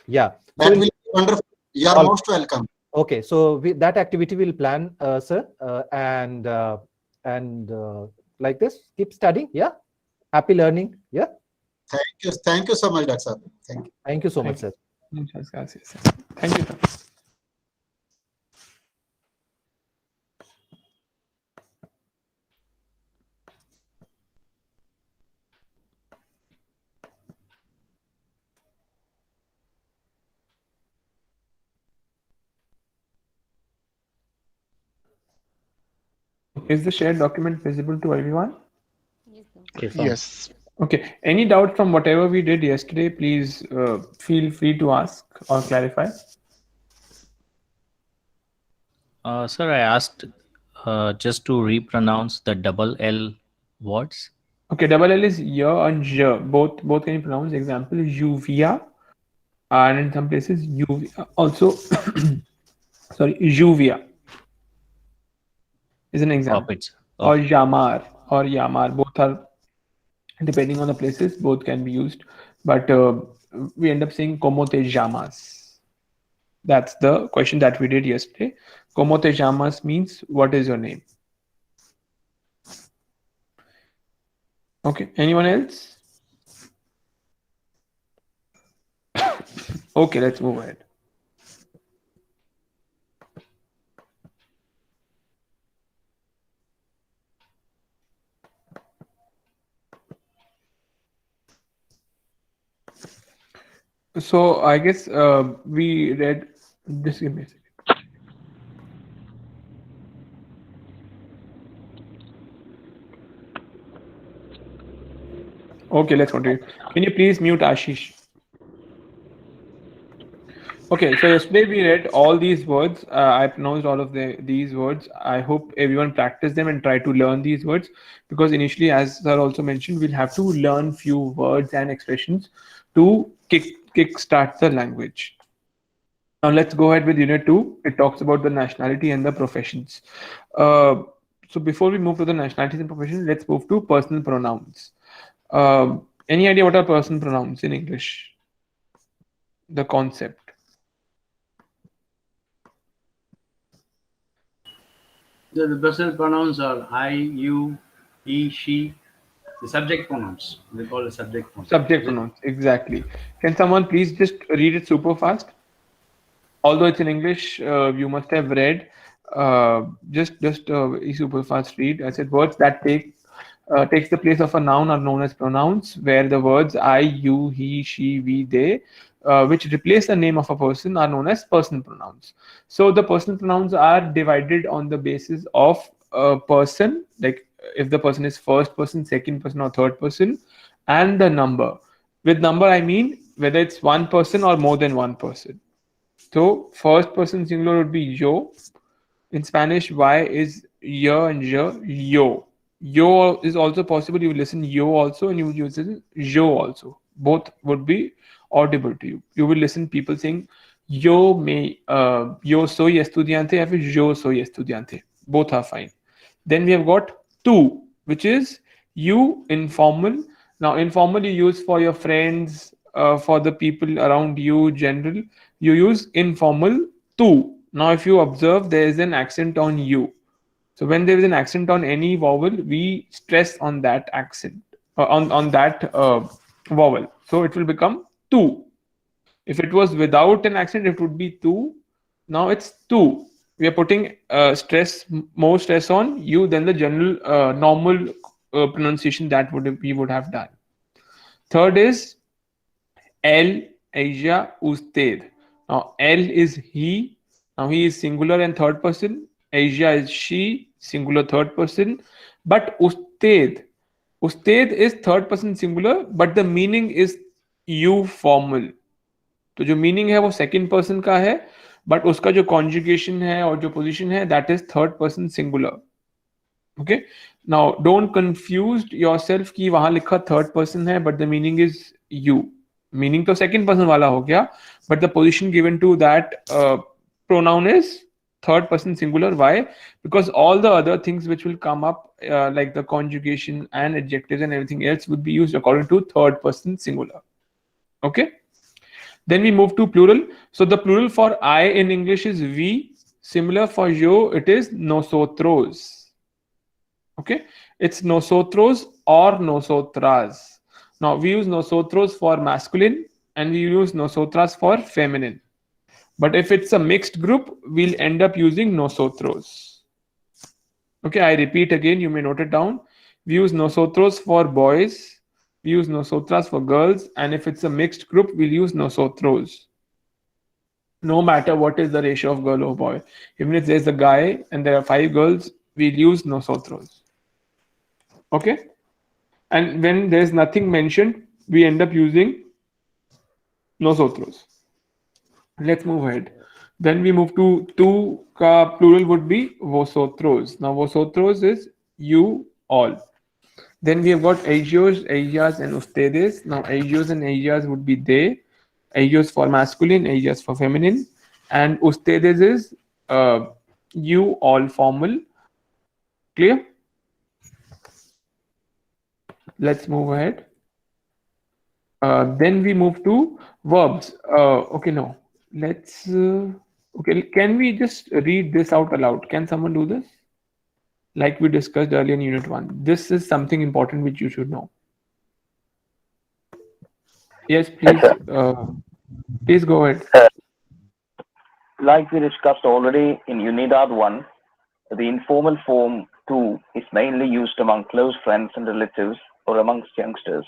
Yeah. That will be wonderful. You are most welcome. Okay, so that activity will plan, sir, and like this, keep studying. Yeah, happy learning. Yeah. Thank you so much, Dr. Thank you. Thank you so much, sir. Muchas gracias. Thank you. Is the shared document visible to everyone? Yes. Okay. Any doubt from whatever we did yesterday, please feel free to ask or clarify. Sir, I asked just to repronounce the double L words. Okay, double L is ya and ja. Both can you pronounce. Example is uvia, and in some places uvia. Also, sorry, juvia is an example. Or yamar or yamar. Both are, depending on the places, both can be used. But we end up saying como te llamas. That's the question that we did yesterday. Como te llamas means what is your name? Okay, anyone else? Okay, let's move ahead. So I guess we read. Just give me a second. Okay, let's continue. Can you please mute Ashish? Okay, so yesterday we read all these words. I pronounced all of these words. I hope everyone practice them and try to learn these words, because initially, as sir also mentioned, we'll have to learn few words and expressions to kick start the language. Now let's go ahead with unit 2. It talks about the nationality and the professions. So before we move to the nationalities and professions, let's move to personal pronouns. Any idea what are personal pronouns in English? The concept. The personal pronouns are I, you, he, she. The subject pronouns. They call it subject pronouns. Subject pronouns, exactly. Can someone please just read it super fast? Although it's in English, you must have read. Just a super fast read. I said words that takes the place of a noun are known as pronouns, where the words I, you, he, she, we, they, which replace the name of a person, are known as personal pronouns. So the personal pronouns are divided on the basis of a person, like if the person is first person, second person, or third person, and the number. With number, I mean whether it's one person or more than one person. So first person singular would be yo. In Spanish, Y is yo and yo. Yo. Yo is also possible. You will listen yo also, and you will use it yo also. Both would be audible to you. You will listen people saying yo soy estudiante, or yo soy estudiante. Both are fine. Then we have got tu, which is you informal. Now informal you use for your friends, for the people around you, general. You use informal tu. Now if you observe, there is an accent on you. So when there is an accent on any vowel, we stress on that accent, on that vowel. So it will become tu. If it was without an accent, it would be tu. Now it's tu. We are putting more stress on you than the general normal pronunciation that we would have done. Third is él, ella, usted. Now él is he. Now he is singular and third person. Ella is she, singular third person. But usted is third person singular, but the meaning is you formal. तो जो meaning है वो second person का है, but उसका जो conjugation है और जो पोजीशन है that is third person singular. Okay, now don't confuse yourself कि वहां लिखा थर्ड पर्सन है but the meaning is you. Meaning तो सेकंड पर्सन वाला हो गया, but the position given to that pronoun is third person singular. Why? Because all the other things which will come up, like the conjugation and adjectives and everything else, would be used according to third person singular. Okay. Then we move to plural. So the plural for I in English is we. Similar for yo, it is nosotros. Okay, it's nosotros or nosotras. Now we use nosotros for masculine and we use nosotras for feminine. But if it's a mixed group, we'll end up using nosotros. Okay, I repeat again, you may note it down. We use nosotros for boys, we use nosotras for girls, and if it's a mixed group, we'll use nosotros. No matter what is the ratio of girl or boy. Even if there's a guy and there are 5 girls, we'll use nosotros. Okay? And when there's nothing mentioned, we end up using nosotros. Let's move ahead. Then we move to tu ka plural would be vosotros. Now vosotros is you all. Then we have got ellos, ellas, and ustedes. Now ellos and ellas would be they. Ellos for masculine, ellas for feminine, and ustedes is you all formal. Clear? Let's move ahead. Then we move to verbs. Okay, no. Let's. Okay, can we just read this out aloud? Can someone do this? Like we discussed earlier in Unit 1. This is something important which you should know. Yes, please. Please go ahead. Like we discussed already in Unidad 1, the informal form tu is mainly used among close friends and relatives or amongst youngsters.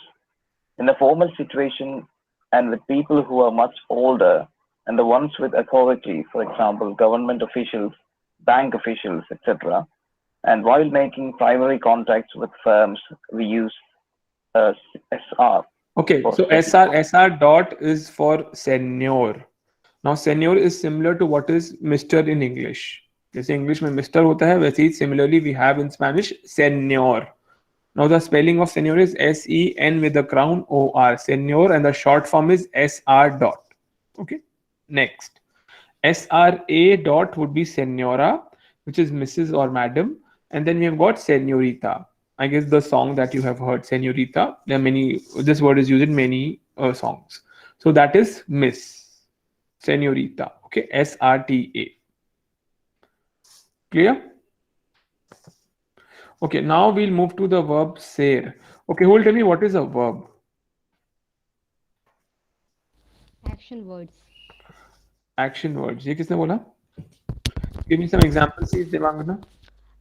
In a formal situation, and with people who are much older and the ones with authority, for example, government officials, bank officials, etc. And while making primary contacts with firms, we use SR. Okay, for so specific- SR dot is for senior. Now senior is similar to what is Mr. in English. जैसे English में Mr. होता है वैसे ही similarly we have in Spanish senior. Now the spelling of senior is S-E-N with the crown O-R, senior, and the short form is S-R dot. Okay, next. S-R-A dot would be senora, which is Mrs. or Madam, and then we have got senorita. I guess the song that you have heard, senorita. There are many. This word is used in many songs. So that is Miss, senorita. Okay, S-R-T-A. Clear? Okay, now we'll move to the verb ser. Okay, who will tell me what is a verb? Action words. Action words. ये किसने बोला? Give me some examples, please, Devangana.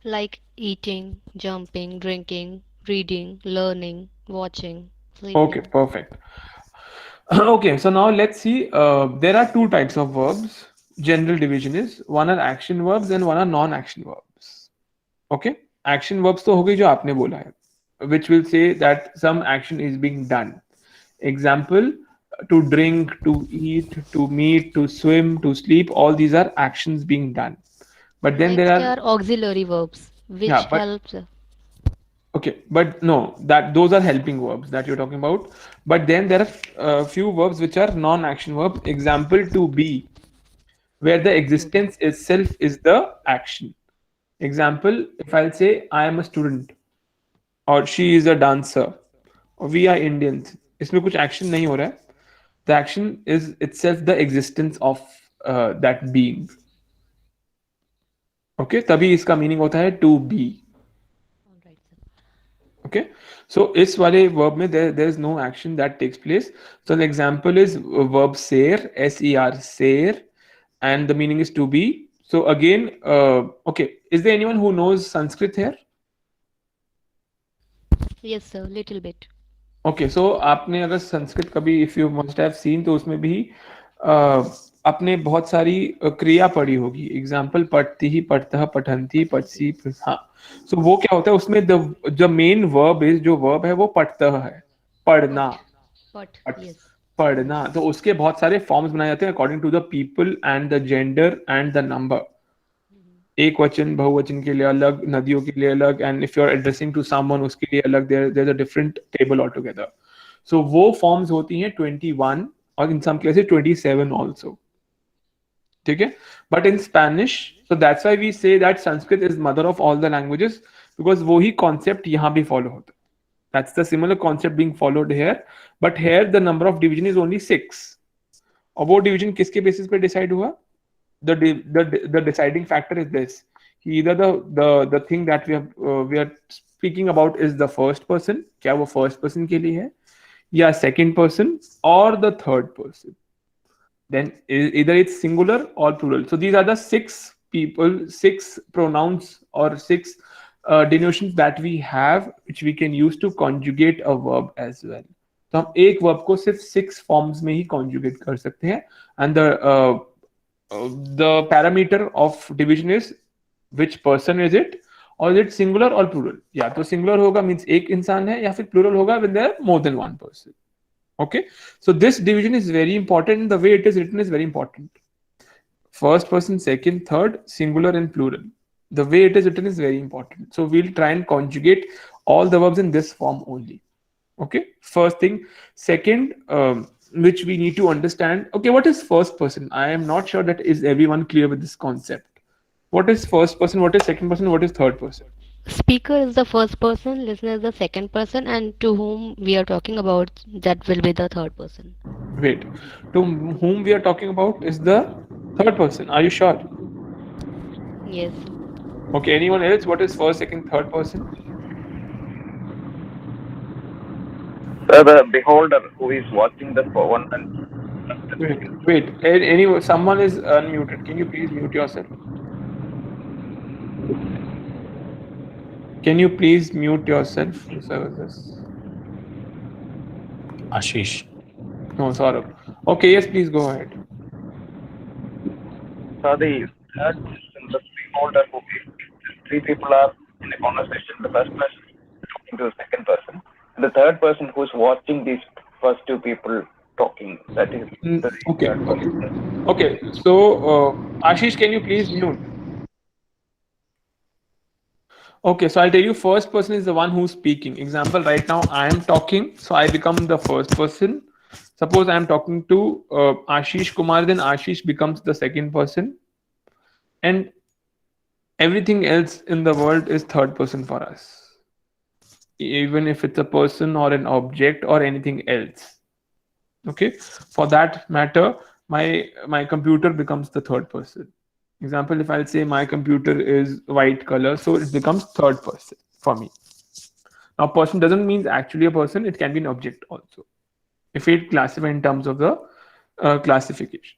Like eating, jumping, drinking, reading, learning, watching, sleeping. Okay, perfect. Okay, so now let's see. There are two types of verbs. General division is one are action verbs and one are non-action verbs. Okay, action verbs तो हो गई जो आपने बोला है, which will say that some action is being done. Example: to drink, to eat, to meet, to swim, to sleep. All these are actions being done. But then Next there are auxiliary verbs, which yeah, but helps. okay, but no, that those are helping verbs that you're talking about. But then there are few verbs which are non-action verbs. Example: to be, where the existence itself is the action. Example: if I'll say I am a student, or she is a dancer, or we are Indians, इसमें कुछ action नहीं हो रहा है. The action is itself the existence of that being. Okay, तभी इसका meaning होता है to be. Okay, so इस वाले verb में there is no action that takes place. So an example is verb ser, ser, ser, and the meaning is to be. So again, okay, is there anyone who knows Sanskrit here? Yes, sir, little bit. Okay, so आपने अगर संस्कृत कभी if you must have seen तो उसमें भी आपने बहुत सारी क्रिया पढ़ी होगी. एग्जाम्पल पढ़ती ही, पढ़ता, पठंती, पढ़सी. हाँ, सो वो क्या होता है उसमें the main verb is, जो verb है वो पढ़ता है, पढ़ना, पढ़ना. तो उसके बहुत सारे फॉर्म्स बनाए जाते हैं according to the people and the gender and the number. एक वचन बहुवचन के लिए अलग, नदियों के लिए अलग, and if you are addressing to someone उसके लिए अलग. There is a different table all together. So वो फॉर्म्स होती हैं 21 और इन सम केसेस 27 आल्सो. ठीक है, but in Spanish, so that's why we say that Sanskrit is mother of all the languages, because वो ही कॉन्सेप्ट यहाँ भी फॉलो होता है. That's the similar concept being followed here, but here the number of division is only 6. और वो division किसके basis पे डिसाइड हुआ? The deciding factor is this: either the thing that we are speaking about is the first person, क्या वो first person के लिए है, या second person or the third person. Then either it's singular or plural. So these are the 6 people, 6 pronouns or 6 denotions that we have, which we can use to conjugate a verb as well. तो हम एक verb को सिर्फ 6 forms में ही conjugate कर सकते हैं. And the parameter of division is which person is it, or is it singular or plural. या तो singular होगा means एक इंसान है, या फिर plural होगा when there are more than one person. Okay, so this division is very important. The way it is written is very important. First person, second, third, singular and plural. The way it is written is very important. So we'll try and conjugate all the verbs in this form only. Okay, first thing. Second, which we need to understand. Okay, what is first person? I am not sure that is everyone clear with this concept. What is first person? What is second person? What is third person? Speaker is the first person, listener is the second person, and to whom we are talking about, that will be the third person. Wait, to whom we are talking about is the third person. Are you sure? Yes. Okay, anyone else? What is first, second, third person? The beholder who is watching the one and Wait. Anyone? Someone is unmuted. Can you please mute yourself? Can you please mute yourself? Ashish. No, Saurabh. Okay, yes, please go ahead. So the third person, the stakeholder who three people are in a conversation. The first person talking to the second person, and the third person who is watching these first two people talking. That is the Okay. third person. Okay. So, Ashish, can you please mute? Okay, so I'll tell you first person is the one who's speaking. Example, right now I am talking, so I become the first person. Suppose I am talking to Ashish Kumar, then Ashish becomes the second person. And everything else in the world is third person for us. Even if it's a person or an object or anything else. Okay, for that matter, my computer becomes the third person. Example, if I'll say my computer is white color, so it becomes third person for me. Now, person doesn't mean actually a person, it can be an object also, if it classify in terms of the classification.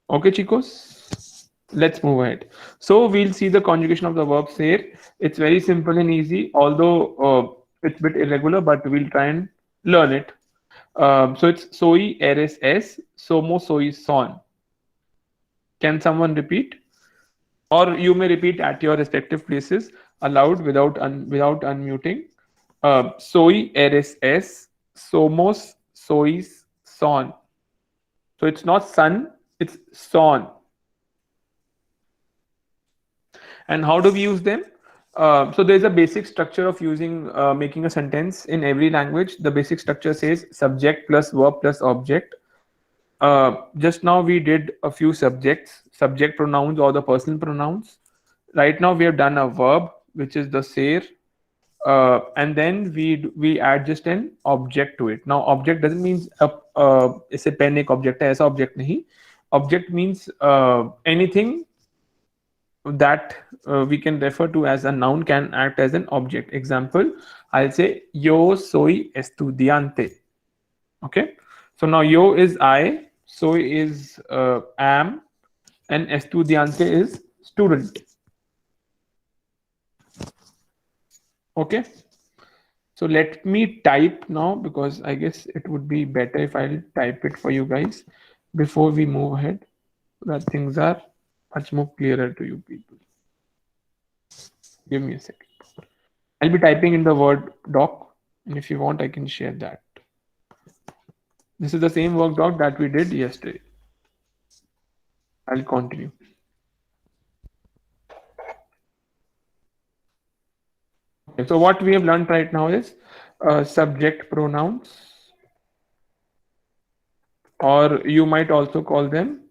Okay, chicos, let's move ahead. So we'll see the conjugation of the verbs here. It's very simple and easy, although it's a bit irregular, but we'll try and learn it. So it's soi, eres, es, somo, soi, son. Can someone repeat? Or you may repeat at your respective places aloud without unmuting. Soy, eres, es, somos, sois, son. So it's not son, it's son. And how do we use them? So there's a basic structure of using making a sentence in every language. The basic structure says subject plus verb plus object. Just now we did a few subject pronouns or the personal pronouns. Right now we have done a verb, which is the ser, and then we add just an object to it. Now object doesn't mean it's a pen ek object hai, aisa object nahi. Object means anything that we can refer to as a noun can act as an object. Example, I'll say yo soy estudiante. Okay, so now yo is I, soy is am, and estudiante is student. Okay, so let me type now, because I guess it would be better if I'll type it for you guys before we move ahead, so that things are much more clearer to you people. Give me a second. I'll be typing in the Word doc, and if you want, I can share that. This is the same work doc that we did yesterday. I'll continue. Okay, so what we have learned right now is subject pronouns, or you might also call them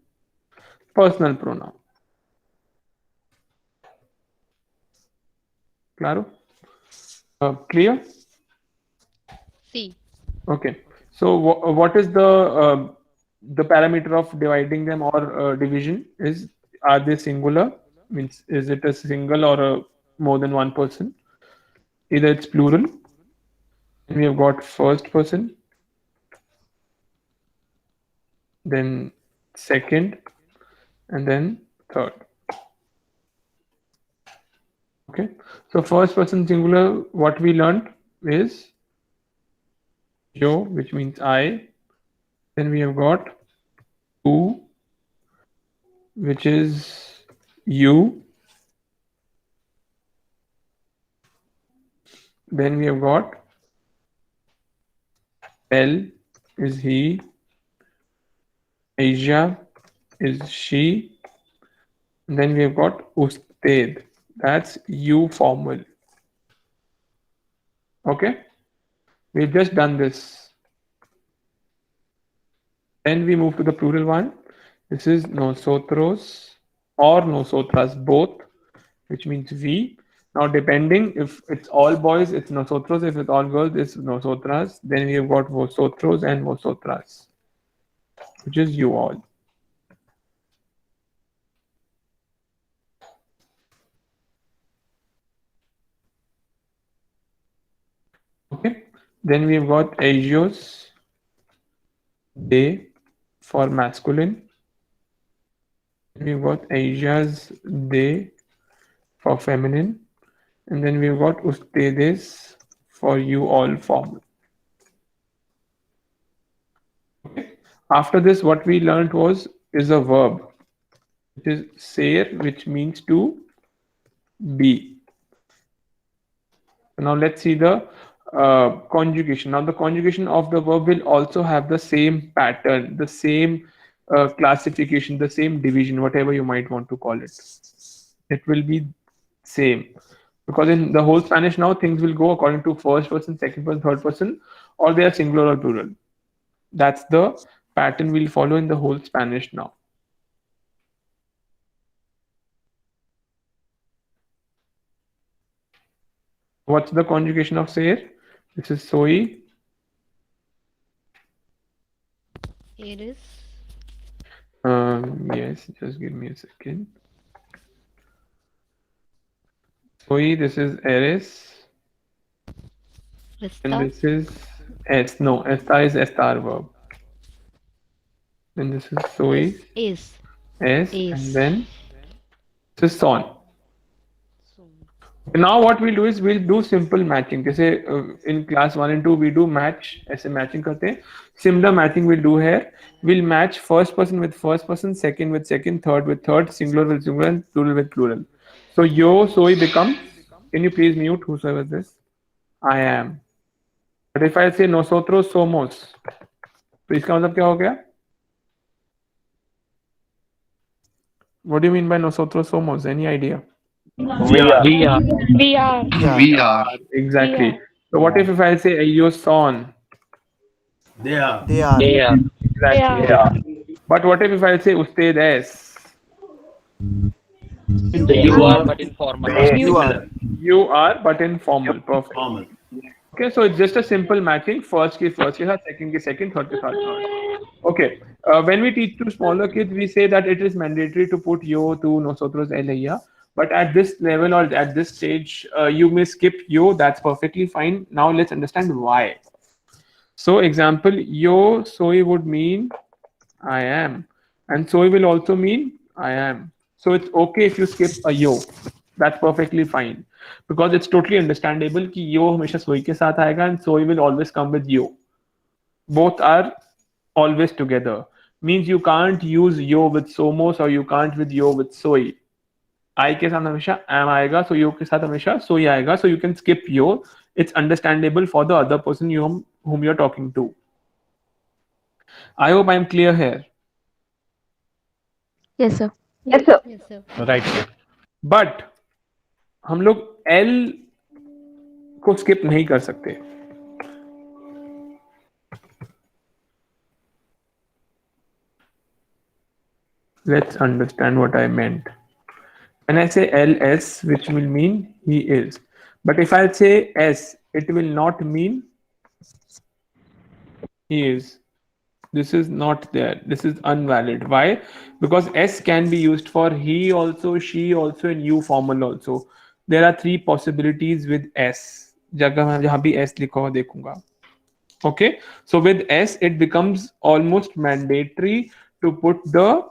personal pronoun. Claro? Clear? See. Okay. So what is the parameter of dividing them or division? Are they singular? Means is it a single or a more than one person? Either it's plural. And we have got first person, then second, and then third. Okay. So first person singular, what we learned is yo, which means I. Then we have got tu, which is you. Then we have got él is he, ella is she. And then we have got usted, that's you formal. Okay, we've just done this. Then we move to the plural one. This is nosotros or nosotras, both, which means we. Now, depending if it's all boys, it's nosotros. If it's all girls, it's nosotras. Then we have got vosotros and vosotras, which is you all. Okay. Then we have got ellos, they for masculine. We've got ellas, they for feminine. And then we've got ustedes for you all formal. Okay. After this, what we learned is a verb, which is ser, which means to be. Now let's see the conjugation. Now the conjugation of the verb will also have the same pattern, the same classification, the same division, whatever you might want to call it. It will be same, because in the whole Spanish now things will go according to first person, second person, third person, or they are singular or plural. That's the pattern we'll follow in the whole Spanish now. What's the conjugation of ser? This is soy. Eres. Yes, just give me a second. Soy, this is eres. And this is es. No, esta is estar verb. Then this is soy. Is. Es. And then this is son. Now what we'll do is we'll do simple matching. जैसे in class 1 and 2 we do match, ऐसे matching करते हैं. Similar matching we'll do here. We'll match first person with first person, second with second, third with third, singular with singular, and plural with plural. So yo soy becomes. Can you please mute whosoever this? I am. But if I say nosotros somos, तो इसका मतलब क्या हो गया? What do you mean by nosotros somos? Any idea? We are. Exactly. We are. So what if I say ellos son? They are. Exactly. But what if I say ustedes? You are, but informal. You are, but informal. Perfect. Formal. Okay, so it's just a simple matching. First ke साथ, second ke second, third ke साथ third. Okay. When we teach to smaller kids, we say that it is mandatory to put yo, tu, nosotros, él, ella. But at this level or at this stage, you may skip yo. That's perfectly fine. Now let's understand why. So example, yo soy would mean I am, and soy will also mean I am. So it's okay if you skip a yo. That's perfectly fine, because it's totally understandable कि yo हमेशा soy के साथ आएगा and soy will always come with yo. Both are always together. Means you can't use yo with somos or you can't with yo with soy. I के साथ हमेशा am आएगा, so yo के साथ हमेशा soy आएगा. So you can skip yo. It's understandable for the other person whom you're talking to. I hope I'm clear here. Yes, sir. Yes, sir. Right. But हम लोग L को skip नहीं कर सकते. Let's understand what I meant. When I say ls, which will mean he is. But if I say s, it will not mean he is. This is not there. This is invalid. Why? Because s can be used for he also, she also, and you formal also. There are three possibilities with s. जगह में जहाँ भी s लिखा हुआ देखूंगा. Okay. So with s, it becomes almost mandatory to put the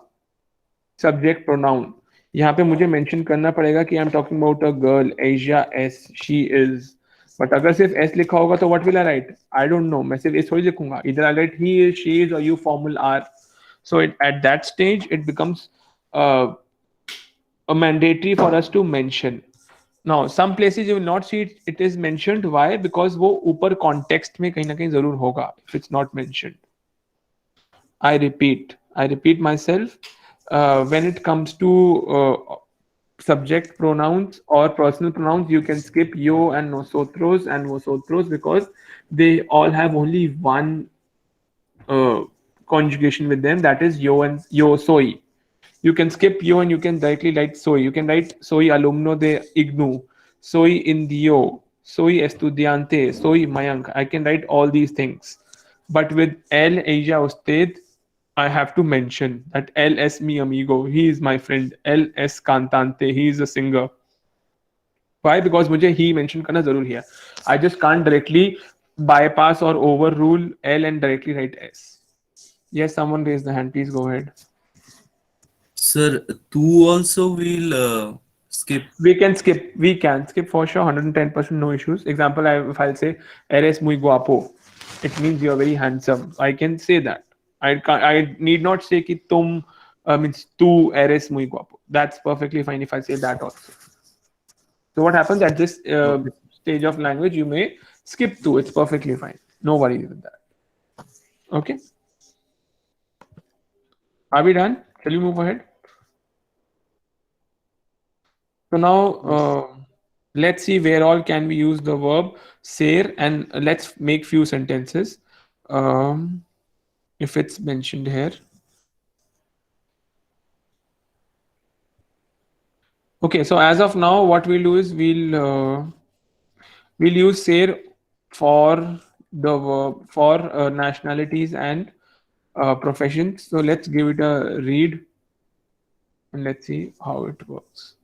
subject pronoun. यहाँ पे मुझे मेंशन करना पड़ेगा कि I am talking about a girl एशिया एस शी इज. बट अगर सिर्फ एस लिखा होगा तो what will I write? I don't know. मैं सिर्फ एस थोड़ी लिखूंगा. इधर I write he is, she is, और you formal are. So at that stage it becomes a mandatory for us to mention. Now some places you will not see it is mentioned. Why? Because वो ऊपर context में कहीं ना कहीं जरूर होगा if it's not mentioned. I repeat myself. When it comes to subject pronouns or personal pronouns, you can skip yo and nosotros and vosotros because they all have only one conjugation with them, that is yo and yo soy. You can skip yo and you can directly write soy. You can write soy alumno de IGNOU, soy indio, soy estudiante, soy Mayank. I can write all these things. But with el, ella, usted, I have to mention that L es mi amigo, he is my friend. L es cantante, he is a singer. Why? Because मुझे he mention करना जरूरी है. I just can't directly bypass or overrule L and directly write S. Yes, someone raised the hand. Please go ahead. Sir, tu also will skip. We can skip for sure. 110% no issues. Example, if I'll say eres muy guapo, it means you're very handsome. I can say that. I need not say ki tum means tu eres muy guapo. That's perfectly fine if I say that also. So what happens at this stage of language, you may skip tu. It's perfectly fine. No worries with that. Okay. Are we done? Shall we move ahead? So now let's see where all can we use the verb ser, and let's make few sentences. If it's mentioned here. Okay, so as of now, what we'll do is we'll use ser for the verb for nationalities and professions. So let's give it a read and let's see how it works.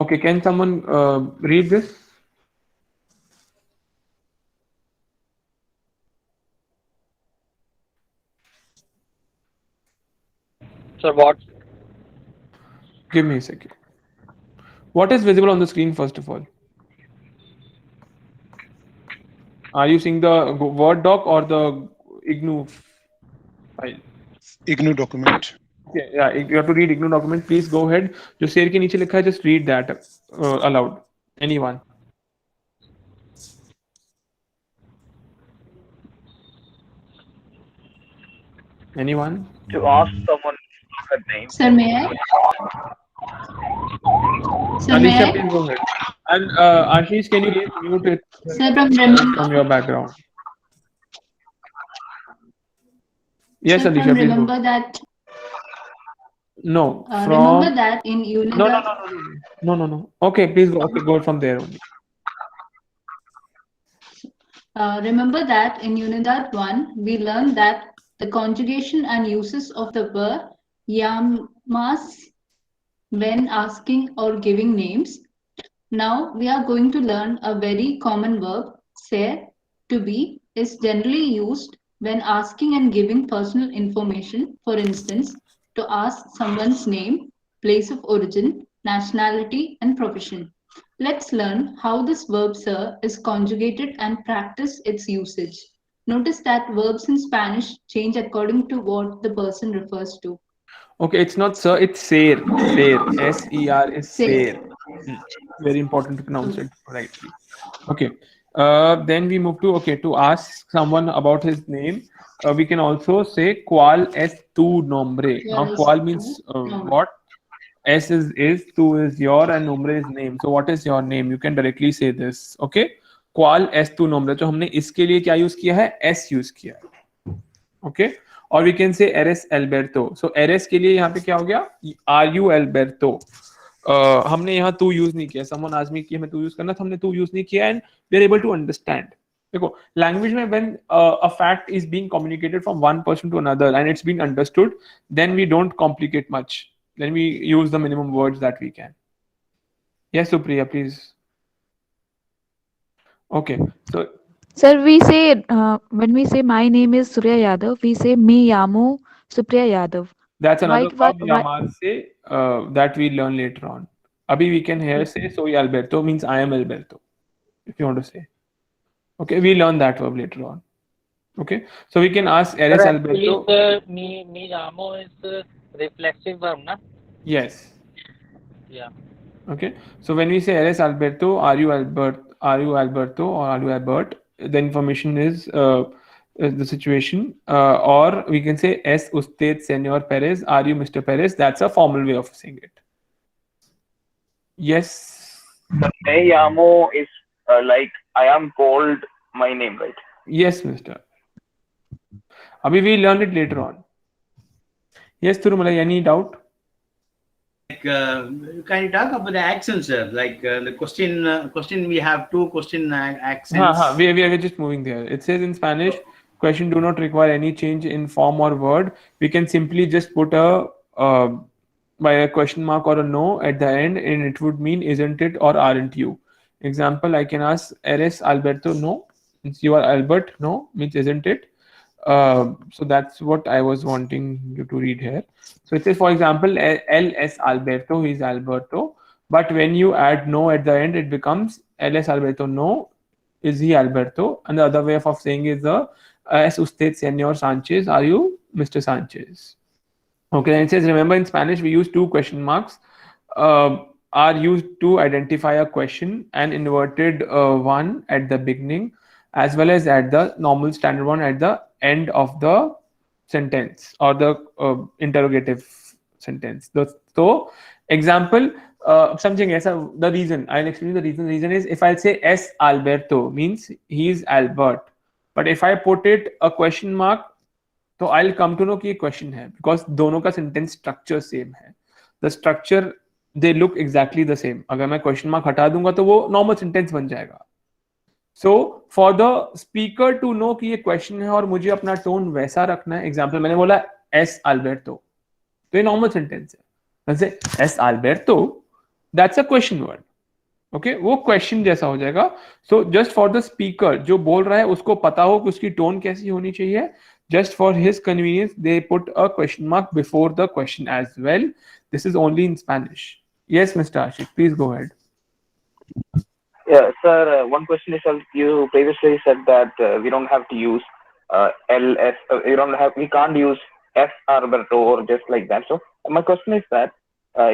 Okay, can someone read this? Sir, what? Give me a second. What is visible on the screen first of all? Are you seeing the Word doc or the IGNOU file? IGNOU document. Okay, yeah, you have to read IGNOU document. Please go ahead. जो शेर के नीचे लिखा है, just read that aloud. Anyone? Anyone? To ask someone her name. Sir, may I? Sir, may Alicia, I? please go ahead. And Ashish, can you please mute it Sir, from your background? Yes, sir, Alicia, from please go. remember that. No, from Remember that in unit. no. Okay, please go. Okay, go from there only. Remember that in Unidad 1, we learned that the conjugation and uses of the verb llamas when asking or giving names. Now we are going to learn a very common verb, ser, to be, is generally used when asking and giving personal information, for instance, to ask someone's name, place of origin, nationality, and profession. Let's learn how this verb ser is conjugated and practice its usage. Notice that verbs in Spanish change according to what the person refers to. Okay, it's not sir, it's ser. Ser. S-E-R is Ser. ser. Very important to pronounce it rightly. Okay. Then we move to ask someone about his name. We can also say cuál es tu nombre. Now cuál means what? S is, tu is your, and nombre is name. So what is your name? You can directly say this. Okay. Cuál es tu nombre? तो हमने इसके लिए क्या use किया है? S use किया है. Okay. और we can say eres Alberto. So eres के लिए यहाँ पे क्या हो गया? Are you Alberto? हमने यहाँ तू यूज नहीं किया. Someone asked me कि हमें तू यूज करना, तो हमने तू यूज नहीं किया, and we are able to understand. देखो, language में when a fact is being communicated from one person to another and it's being understood, then we don't complicate much. Then we use the minimum words that we can. Yes, Supriya, please. Okay, so. Sir, we say when we say my name is Surya Yadav, we say me llamo Supriya Yadav. That's another verb why- llamar say that we learn later on. Abhi we can here say soy Alberto means I am Alberto. If you want to say. Okay, we learn that verb later on. Okay, so we can ask eres Alberto. Me llamo is reflexive verb, na? Yes. Yeah. Okay, so when we say eres Alberto, are you Alberto, or are you Albert? The information is the situation, or we can say es usted Senor Perez, are you Mr. Perez? That's a formal way of saying it. Yes. The me llamo is like I am called my name, right? Yes, Mr. Abhi we learn it later on. Yes, Thirumalai, any doubt? Like, can you talk about the accents, sir? Like the question we have two question accents. We are just moving there. It says in Spanish, question do not require any change in form or word. We can simply just put by a question mark or a no at the end, and it would mean isn't it or aren't you. Example, I can ask eres Alberto? No. Means you are Albert? No. Means isn't it? So that's what I was wanting you to read here. So it says, for example, L es Alberto, he is Alberto. But when you add no at the end, it becomes L es Alberto, no. is he Alberto? And the other way of saying is es usted Señor Sanchez? Are you Mr. Sanchez? Okay, and it says, remember in Spanish we use two question marks are used to identify a question, an inverted one at the beginning as well as at the normal standard one at the end of the sentence or the interrogative sentence. So example, something else, the reason, I'll explain the reason. The reason is if I say es Alberto means he is Albert, but if I put it a question mark, तो I'll come to know कि ये question है because दोनों का sentence structure same है. The structure they look exactly the same. अगर मैं question mark हटा दूंगा तो वो normal sentence बन जाएगा. So for the speaker to know कि ये question है और मुझे अपना tone वैसा रखना है. Example मैंने बोला es Alberto, तो ये normal sentence है. वैसे es Alberto, that's a question word. Okay वो क्वेश्चन जैसा हो जाएगा. So just for the speaker जो बोल रहा है उसको पता हो कि उसकी टोन कैसी होनी चाहिए, just for his convenience they put a question mark before the question as well. This is only in Spanish. Yes mister Ashiq, please go ahead. Yeah, sir, one question is, you previously said that we don't have to use ls, we can't use s Alberto or just like that. So my question is that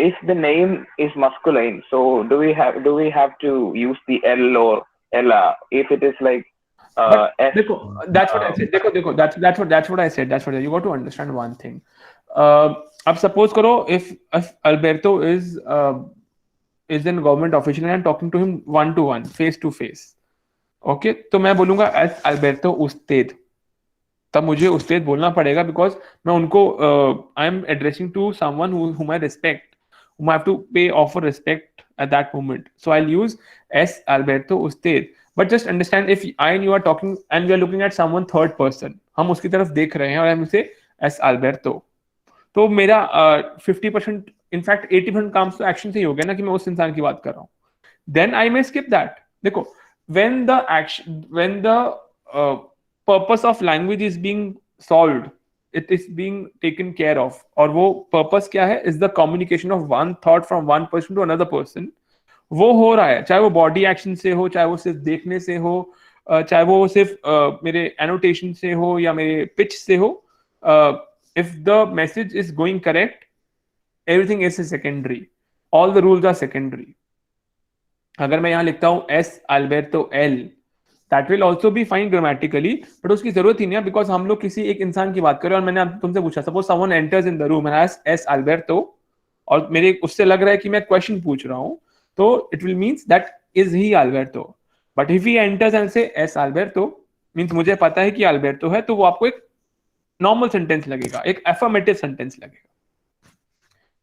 if the name is masculine, so do we have to use the L or Ella if it is like S? That's what I said. देखो, that's what I said. That's what you got to understand one thing. अब suppose करो if Alberto is in government official and I'm talking to him one to one, face to face. Okay, तो मैं बोलूंगा as Alberto usted. तब मुझे उस्तेद बोलना पड़ेगा because मैं उनको I am addressing to someone whom I respect, whom I have to offer respect at that moment. So I'll use es Alberto usted. But just understand, if I and you are talking and we are looking at someone third person, हम उसकी तरफ देख रहे हैं और हम उसे es Alberto, तो मेरा 50% इनफैक्ट 80% काम तो एक्शन से ही हो गया ना कि मैं उस इंसान की बात कर रहा हूँ. Then I may skip that. देखो, when the purpose of language is being solved, it is being taken care of, और वो purpose क्या है, is the communication of one thought from one person to another person. वो हो रहा है, चाहे वो body action से हो, चाहे वो सिर्फ देखने से हो, चाहे वो सिर्फ मेरे annotation से हो या मेरे pitch से हो. If the message is going correct, everything else is secondary. All the rules are secondary. अगर मैं यहाँ लिखता हूँ S Alberto L, that will also be fine grammatically, but उसकी जरूरत ही नहीं है because हम लोग किसी एक इंसान की बात करें और मैंने तुमसे पूछा, suppose someone enters in the room and asks S Alberto, और मेरे उससे लग रहा है कि मैं क्वेश्चन पूछ रहा हूँ, तो it will means that is he Alberto. But if he enters and say S Alberto, means मुझे पता है कि Alberto है, तो वो आपको एक नॉर्मल सेंटेंस लगेगा, एक एफर्मेटिव सेंटेंस लगेगा.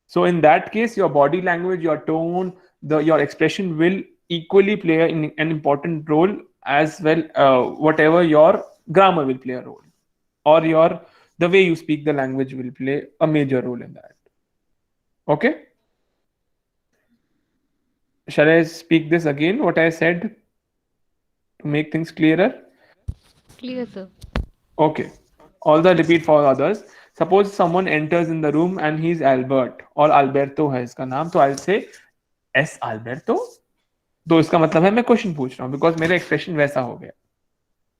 So in that case, your body language, your tone, your expression will equally play an important role as well. Whatever your grammar will play a role, or the way you speak the language will play a major role in that. Okay? Shall I speak this again, what I said, to make things clearer? Clear, sir. Okay. All the repeat for others. Suppose someone enters in the room and he's Albert or Alberto है इसका नाम, तो I'll say S Alberto. तो इसका मतलब है मैं question पूछ रहा हूँ because मेरा एक्सप्रेशन वैसा हो गया.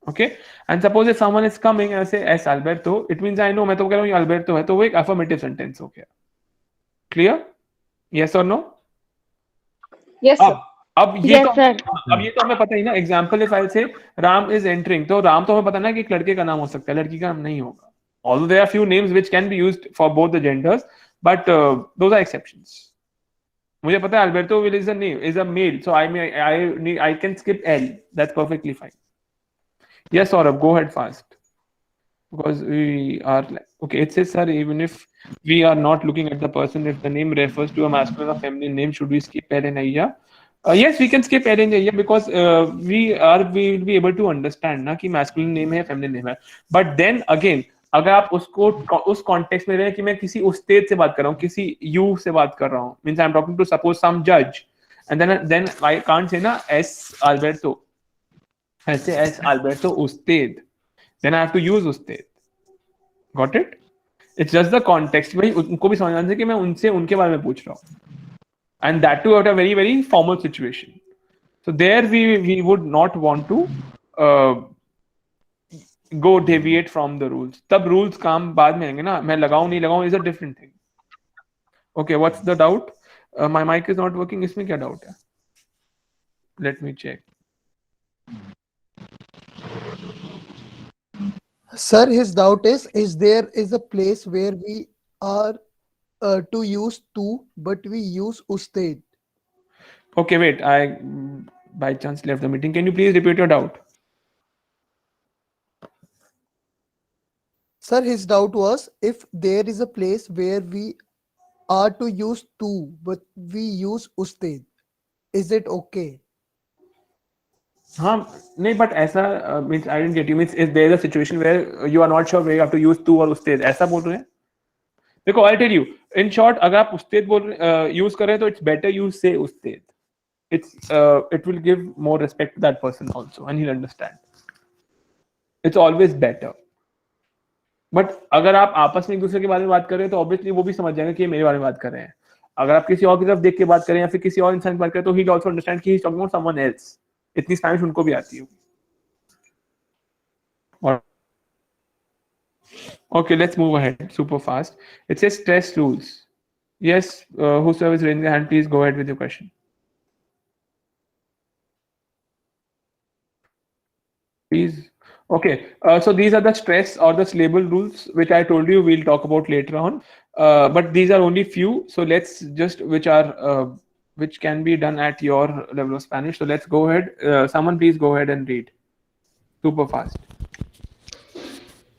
Okay? And suppose if someone is coming and I say S Alberto, it means I know, मैं तो कह रहा हूँ ये Alberto है, तो वो एक affirmative sentence हो गया. Clear? Yes or no? Yes, sir. अब ये तो हमें पता ही ना. एग्जाम्पल इफ आई से राम इज एंटरिंग, तो राम तो हमें पता ना कि एक लड़के का नाम हो सकता है, लड़की का नाम नहीं होगा. Although there are few names which can be used for both the genders, but those are exceptions. मुझे पता है Alberto is a name, is a male, so I can skip L. That's perfectly fine. Yes, Saurabh, go ahead fast. Because we are okay. It says, sir, even if we are not looking at the person, if the name refers to a masculine or feminine name, should we skip L and Aya? Yes, we can skip L and Aya because we will be able to understand ना कि masculine name है, feminine name है. But then again, अगर आप उसको उस context में रहे कि मैं किसी उस्तेद से बात कर रहा हूँ, किसी यू से बात कर रहा हूँ, means I am talking to suppose some जज, and then I can't say ना एस अल्बर्टो, ऐसे एस अल्बर्टो उस्तेद, then I have to use उस्तेद. Got it? It's just the context. भाई उनको भी समझना चाहिए कि मैं उनसे उनके बारे में पूछ रहा हूँ, and that too at a very very formal situation. So there we would not want to go deviate from the rules. तब rules काम बाद में आएंगे ना, मैं लगाऊं नहीं लगाऊं is a different thing. Okay, what's the doubt? My mic is not working. इसमें क्या doubt है? Let me check. Sir, his doubt is there is a place where we are to use to, but we use usted. Okay, wait. I by chance left the meeting. Can you please repeat your doubt? Sir, his doubt was if there is a place where we are to use to, but we use usted. Is it okay? हाँ नहीं but ऐसा means I didn't get you means is there a situation where you are not sure where you have to use to or usted ऐसा बोल रहे हैं देखो I'll tell you in short अगर आप usted बोल use कर रहे हैं तो it's better you say usted it will give more respect to that person also and he'll understand it's always better but अगर आप आपस में एक दूसरे के बारे में बात कर रहे हैं तो obviously वो भी समझ जाएंगे कि ये मेरे बारे में बात कर रहे हैं अगर आप किसी और की तरफ देख के बात करें या फिर किसी और इंसान की बात करें तो he'll also understand कि he's talking about someone else इतनी स्पैनिश उनको भी आती होगी Okay, let's move ahead super fast. It says stress rules. Yes, whosoever is raising their hand, please go ahead with your question. Please. Okay, so these are the stress or the syllable rules, which I told you we'll talk about later on. But these are only few. So let's just, which can be done at your level of Spanish. So let's go ahead. Someone please go ahead and read super fast.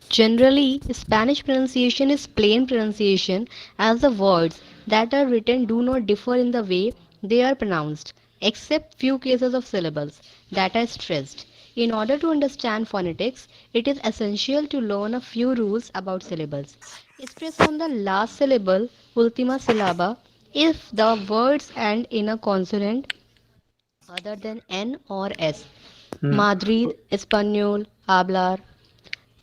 Generally, Spanish pronunciation is plain pronunciation as the words that are written do not differ in the way they are pronounced, except few cases of syllables that are stressed. In order to understand phonetics, it is essential to learn a few rules about syllables. Stress on the last syllable, ultima syllaba, if the words end in a consonant other than N or S. Madrid, Español, hablar.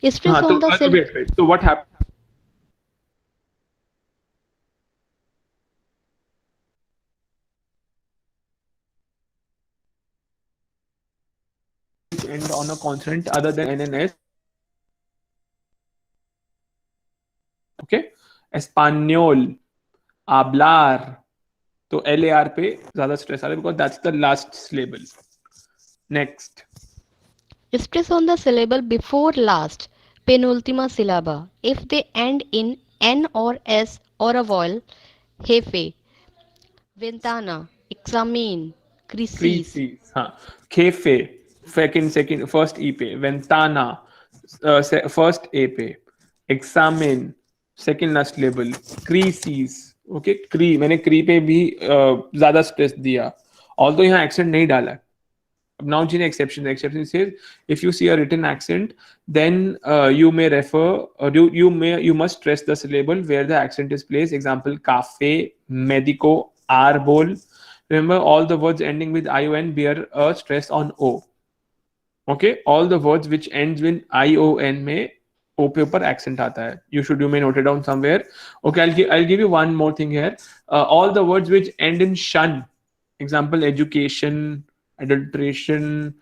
Stress on the Wait. So what happened? End on a consonant other than N and S. Okay, Español, hablar. तो LAR पे ज़्यादा stress आ रहा है because that's the last syllable. Next. Stress on the syllable before last, penultima syllaba, if they end in N or S or a vowel, jefe, ventana, examine, crisis. हाँ, jefe, second, first E पे, ventana, first A पे, examine, second last syllable, crisis, okay, मैंने पे भी ज़्यादा stress दिया, although यहाँ accent नहीं डाला. Now, in exception, the exception says if you see a written accent, then you may refer or you must stress the syllable where the accent is placed. Example: cafe, medico, arbol. Remember, all the words ending with ion bear a stress on o. Okay, all the words which ends with ion में o पे ऊपर accent आता है. You may note it down somewhere. Okay, I'll give you one more thing here. All the words which end in shun. Example: education, adulteration,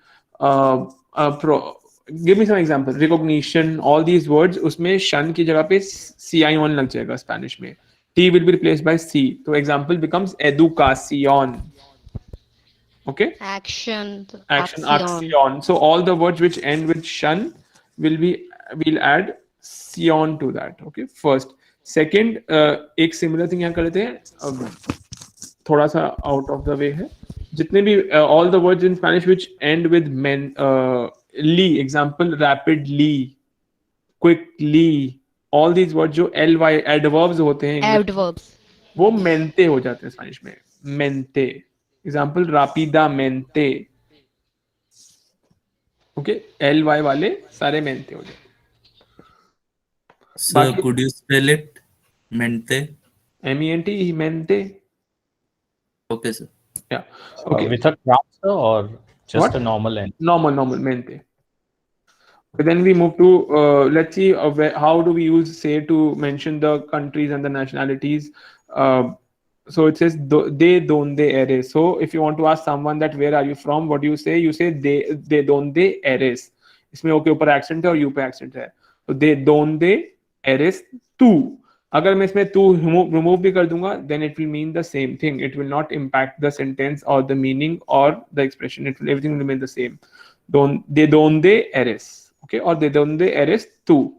give me some example. Recognition, all these words उसमें शन की जगह पे ci-on लग जाएगा Spanish में. T will be replaced by C. So example becomes educación. Okay. Action, Action. So all the words which end with shun we'll add sion to that. Okay. First. Second, एक similar thing यहाँ कर लेते हैं. थोड़ा सा out of the way है. जितने भी all the words in Spanish which end with ly, example rapidly, quickly, all these words जो ly adverbs होते हैं adverbs वो mente हो जाते हैं स्पेनिश में. mente, example rapidamente. Okay, ly वाले सारे mente हो जाते हैं. Sir, could you spell it? Mente. mente, mente. Okay, sir. Yeah. Okay. With a transfer or just What? a normal end? Normal, mente. Okay, then we move to, let's see how do we use say to mention the countries and the nationalities. So it says de donde eres. So if you want to ask someone that where are you from, what do you say? You say de donde eres. इसमें okay ऊपर accent है और you पे accent है. तो de donde eres tú. अगर मैं इसमें तू रिमूव भी कर दूंगा, then it will mean the same thing. It will not impact the sentence or the meaning or the expression. It will everything will remain the same. De donde eres, okay, or de donde eres tú.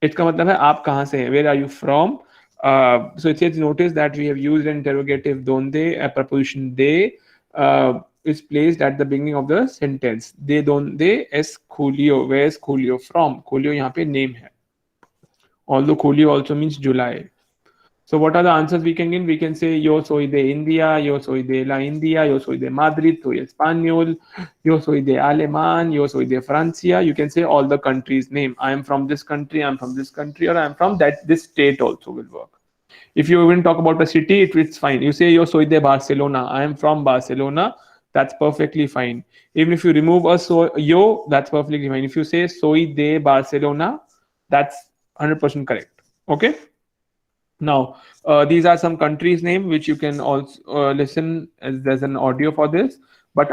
इसका मतलब है आप कहाँ से हैं. Where are you from? So it says notice that we have used an interrogative donde, a preposition de is placed at the beginning of the sentence. De donde es Julio. Where is Julio from? Julio यहाँ पे name है. Although Julio also means July. So what are the answers we can give? We can say yo soy de India, yo soy de la India, yo soy de Madrid, soy español, yo soy de Alemán, yo soy de Francia. You can say all the countries' name. I am from this country, I am from this country, or I am from this state also will work. If you even talk about a city, it's fine. You say yo soy de Barcelona, I am from Barcelona, that's perfectly fine. Even if you remove a yo, that's perfectly fine. If you say soy de Barcelona, that's 100% correct. Okay. Now, these are some countries' name which you can also listen as there's an audio for this. But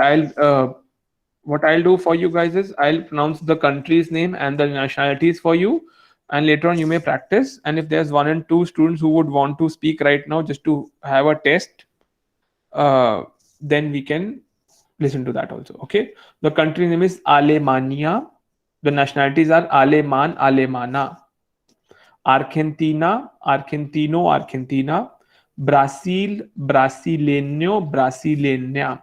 what I'll do for you guys is I'll pronounce the country's name and the nationalities for you, and later on you may practice. And if there's 1 and 2 students who would want to speak right now just to have a test, then we can listen to that also. Okay. The country name is Alemania. The nationalities are Aleman, Alemana. Argentina, Argentino, Argentina. Brazil, ब्रासिलेन्यो, ब्रासिलेन्या.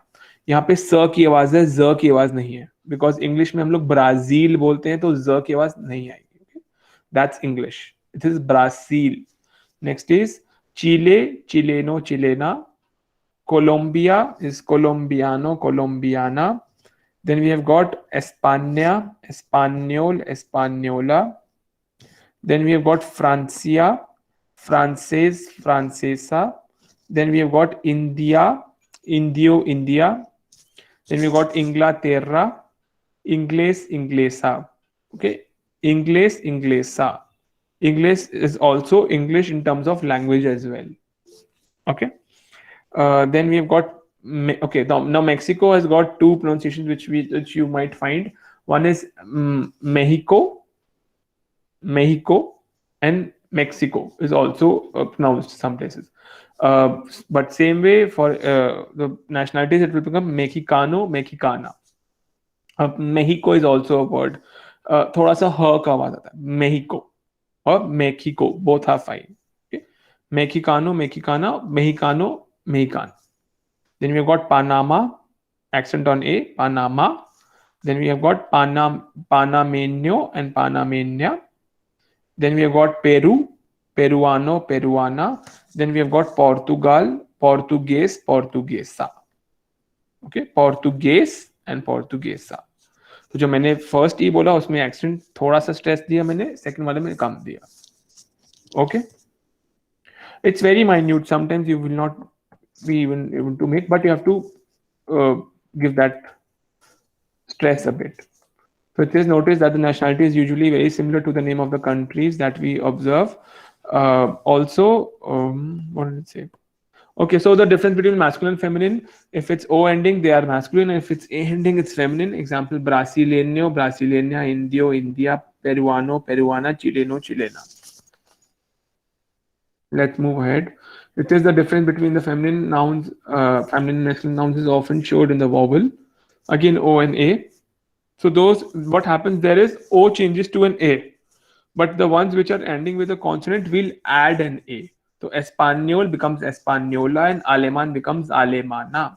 यहाँ पे स की आवाज है, ज की आवाज नहीं है, बिकॉज इंग्लिश में हम लोग ब्राजील बोलते हैं तो ज की आवाज नहीं आएगी. That's English. It is Brazil. Next is Chile, चिलेनो, चिलेना. Colombia is colombiano, colombiana. Then we have got España, español, española. Then we have got Francia, francés, francesa. Then we have got India, indio, India. Then we got Inglaterra, inglés, inglesa. Okay, inglés, inglesa. English is also English in terms of language as well. Okay. Then we have got now Mexico has got 2 pronunciations which you might find. One is Mexico, and Mexico is also pronounced some places. But same way for the nationalities, it will become Mexicano, Mexicana. Mexico is also a word. थोड़ा सा ह का आवाज आता है. Mexico or Mexico, both are fine. Okay? Mexicano, Mexicana, Mexicano, Mexican. Then we have got Panama, accent on A, Panama. Then we have got Panameño and Panameña. Then we have got Peru, Peruano, Peruana. Then we have got Portugal, Portuguese, Portuguesa. Okay, Portuguese and Portuguesa. तो जो मैंने first ई बोला उसमें accent थोड़ा सा stress दिया मैंने, second वाले में कम दिया. Okay. It's very minute. Sometimes you will not be even able to make, but you have to give that stress a bit. So it is notice that the nationality is usually very similar to the name of the countries that we observe. Also, what did it say? Okay, so the difference between masculine and feminine, if it's O ending, they are masculine, and if it's A ending, it's feminine. Example, Brasileño, Brasileña, Indio, India, Peruano, Peruana, Chileno, Chilena. Let's move ahead. It is the difference between the feminine nouns, feminine and masculine nouns is often showed in the vowel. Again, O and A. So those, what happens there is O changes to an A, but the ones which are ending with a consonant will add an A. So Español becomes Española and Aleman becomes Alemana.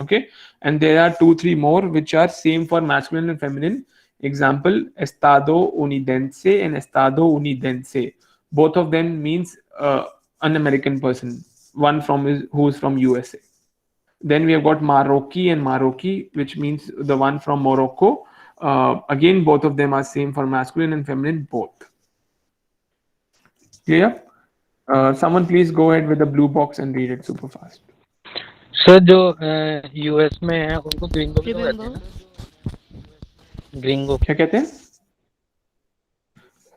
Okay, and there are 2-3 more which are same for masculine and feminine. Example, Estado Unidense and Estado Unidense. Both of them means an American person, one who is from USA. Then we have got Marocci and Marocci, which means the one from Morocco. Again, both of them are same for masculine and feminine both. Clear? Someone please go ahead with the blue box and read it super fast. Sir जो US में है उनको ग्रिंगो भी तो कहते हैं ना. ग्रिंगो क्या कहते हैं?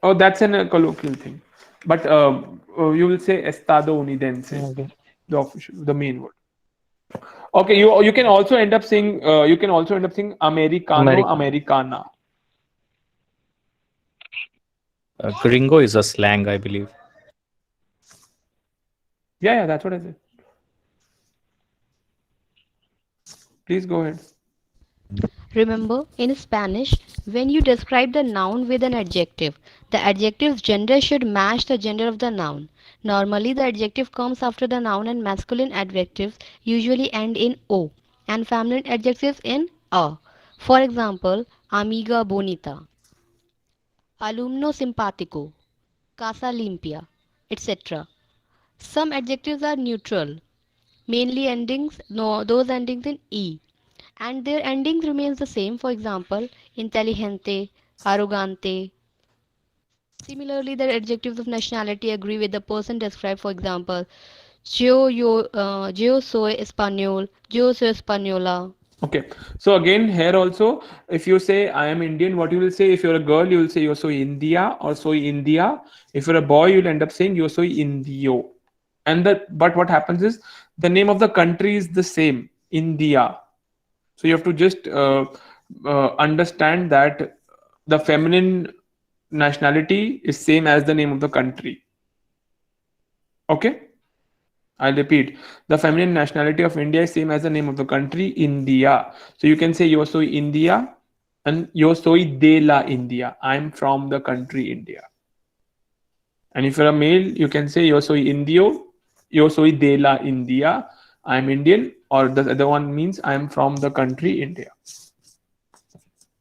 Oh, that's a colloquial thing. But you will say Estado Unidense. Okay. The official, the main word. Okay, you can also end up saying Americano, American. Americana. Gringo is a slang, I believe. Yeah, that's what I said. Please go ahead. Remember, in Spanish, when you describe the noun with an adjective, the adjective's gender should match the gender of the noun. Normally, the adjective comes after the noun, and masculine adjectives usually end in O and feminine adjectives in A. For example, amiga bonita, alumno simpático, casa limpia, etc. Some adjectives are neutral, mainly endings, no, those endings in E, and their endings remains the same. For example, inteligente, arrogante. Similarly, the adjectives of nationality agree with the person described. For example, yo soy español, yo soy española. Okay, so again here also, if you say I am Indian, what you will say? If you're a girl, you will say yo soy India or soy India. If you're a boy, you'll end up saying yo soy Indio. But what happens is the name of the country is the same, India. So you have to just understand that the feminine nationality is same as the name of the country. Okay, I'll repeat. The feminine nationality of India is same as the name of the country, India. So you can say yo soy India and yo soy de la India. I'm from the country India. And if you're a male, you can say yo soy Indio, yo soy de la India. I'm Indian, or the other one means I'm from the country India.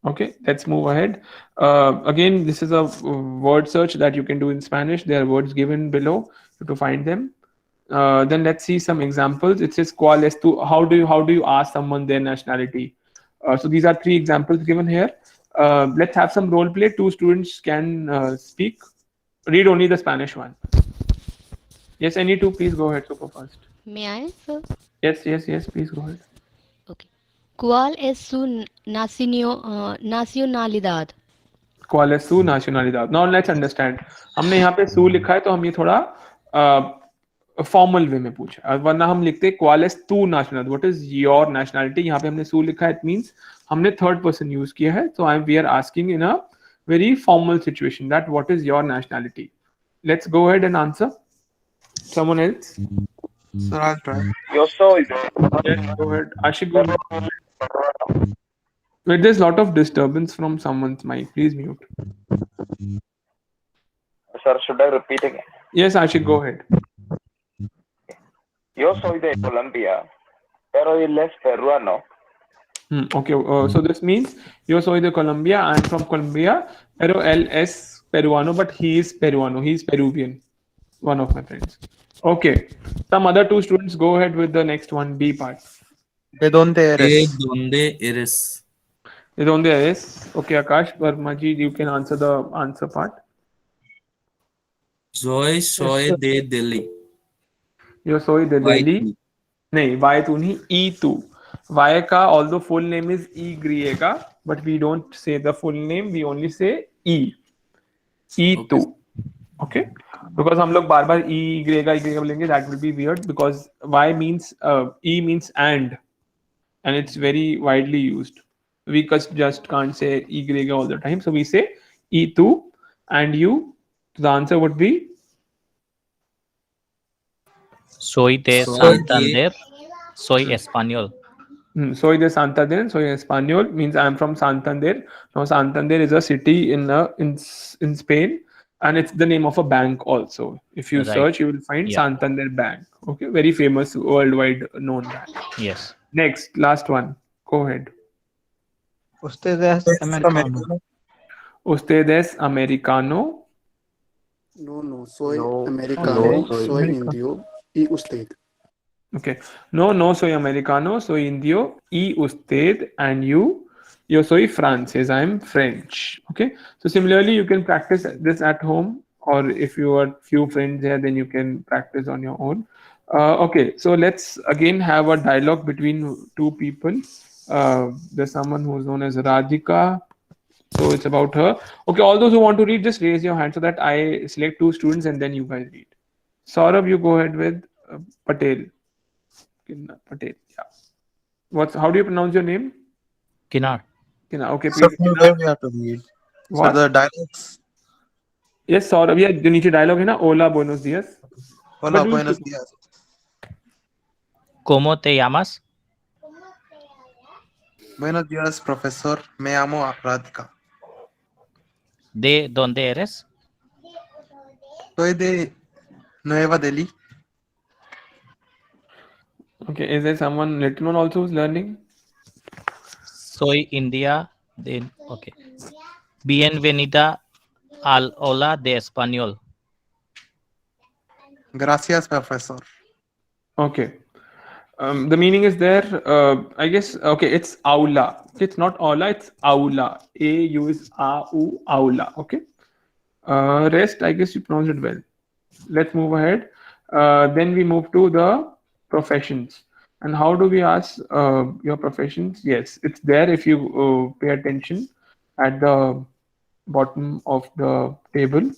Okay, let's move ahead. Again, this is a word search that you can do in Spanish. There are words given below. You have to find them. Then let's see some examples. It says cuál es tu. How do you ask someone their nationality? So these are 3 examples given here. Let's have some role play. 2 students can speak. Read only the Spanish one. Yes, any 2, please go ahead super fast. May I, sir? Yes, please go ahead. Okay. ¿Cuál es su nacionalidad? ¿Cuál es su nacionalidad? Now let's understand. हमने यहाँ पे su लिखा है तो हम ये थोड़ा formal way में पूछा है, वरना हम लिखते क्वाल एस तू नेशनल, व्हाट इज योर नेशनलिटी. यहाँ पे हमने सू लिखा है, इट मींस हमने थर्ड पर्सन यूज किया है. तो I am we are asking in a very formal situation that what is your nationality. Let's go ahead and answer. Someone else? Sir, I'll try. Yo soy de Yes, go ahead. Ashik, go ahead. Wait, there's a lot of disturbance from someone's mic. Please mute. Sir, should I repeat again? Yes, Ashik, go ahead. Yo soy de Colombia, pero él es peruano. Okay, so this means yo soy de Colombia, I'm from Colombia, pero él es peruano, but he is peruano, he is Peruvian, one of my friends. Okay, some other 2 students, go ahead with the next one, B part. ¿De dónde eres? ¿De dónde eres? ¿De dónde eres? Okay, Akash Verma ji, you can answer the answer part. Soy de Delhi. Yo soy de Delhi. नहीं, Y तू नहीं, E तू. Y का although full name is E Griega, but we don't say the full name, we only say E. E तू. Okay, because हम लोग बार-बार E Griega बोलेंगे, that will be weird because Y means E means and it's very widely used. We just can't say E Griega all the time, so we say E तू and you. The answer would be Soy de Santander, soy español. Soy de Santander, soy español means I am from Santander. Now Santander is a city in Spain, and it's the name of a bank also. If you search, you will find Santander Bank. Okay, very famous, worldwide known bank. Yes. Next, last one. Go ahead. Usted es americano. Usted es americano. No, soy americano, soy indio y usted. Okay. No, soy americano, soy indio, y usted, and you. Yo soy francés, I am French. Okay. So similarly, you can practice this at home, or if you are few friends here, then you can practice on your own. Okay. So let's again have a dialogue between 2 people. There's someone who's known as Radhika. So it's about her. Okay. All those who want to read, just raise your hand so that I select 2 students and then you guys read. Saurabh, you go ahead with Patel. Kinnar Patel. Yeah. How do you pronounce your name? Kinar. Kinnar. Okay, So please. from where we have to read? So What? the dialogues. Yes, Saurabh. Yeah, जो नीचे dialogue है ना, Hola, buenos dias. Hola, But buenos dias. ¿Cómo te llamas? Buenos días, profesor. Me llamo Radhika. ¿De dónde eres? Soy de Nueva Delhi. Okay, is there someone little one also who's learning? Soy India. Okay. Bienvenida al Hola de Español. Gracias, profesor. Okay. The meaning is there. I guess. Okay, it's aula. It's not aula. It's aula. A-U is A-U, aula. Okay. Rest, I guess you pronounced it well. Let's move ahead. Then we move to the professions. And how do we ask your professions? Yes, it's there if you pay attention at the bottom of the table.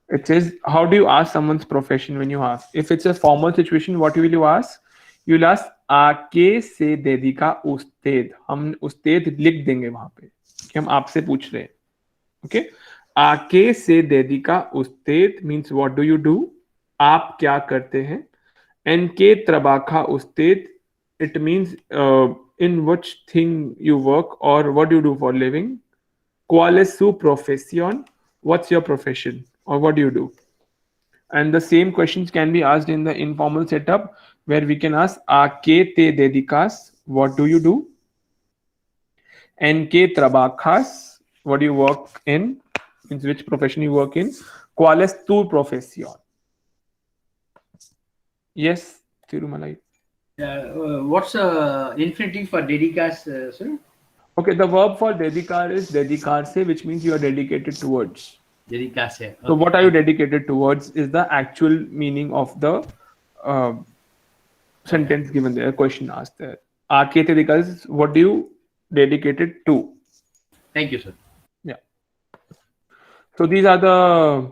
It says, how do you ask someone's profession when you ask? If it's a formal situation, what will you ask? You'll ask, आके से dedica usted. हम usted लिख देंगे वहां पे कि हम आपसे पूछ रहे हैं. Okay? आके से dedica usted means what do you do? आप क्या करते हैं? En qué trabaja usted? It means in which thing you work or what do you do for living? ¿Cuál es su profesión? What's your profession or what do you do? And the same questions can be asked in the informal setup where we can ask ¿A qué te dedicas? What do you do? ¿En qué trabajas? What do you work in? Means which profession you work in? ¿Cuál es tu profesión? Yes, Tirumalai. What's infinitive for dedicas, sir? Okay, the verb for dedicar is dedicarse, which means you are dedicated towards. Dedicase. Okay. So what are you dedicated towards is the actual meaning of the sentence given there, question asked there. Aake te dedicates, what do you dedicate it to? Thank you, sir. Yeah. So these are the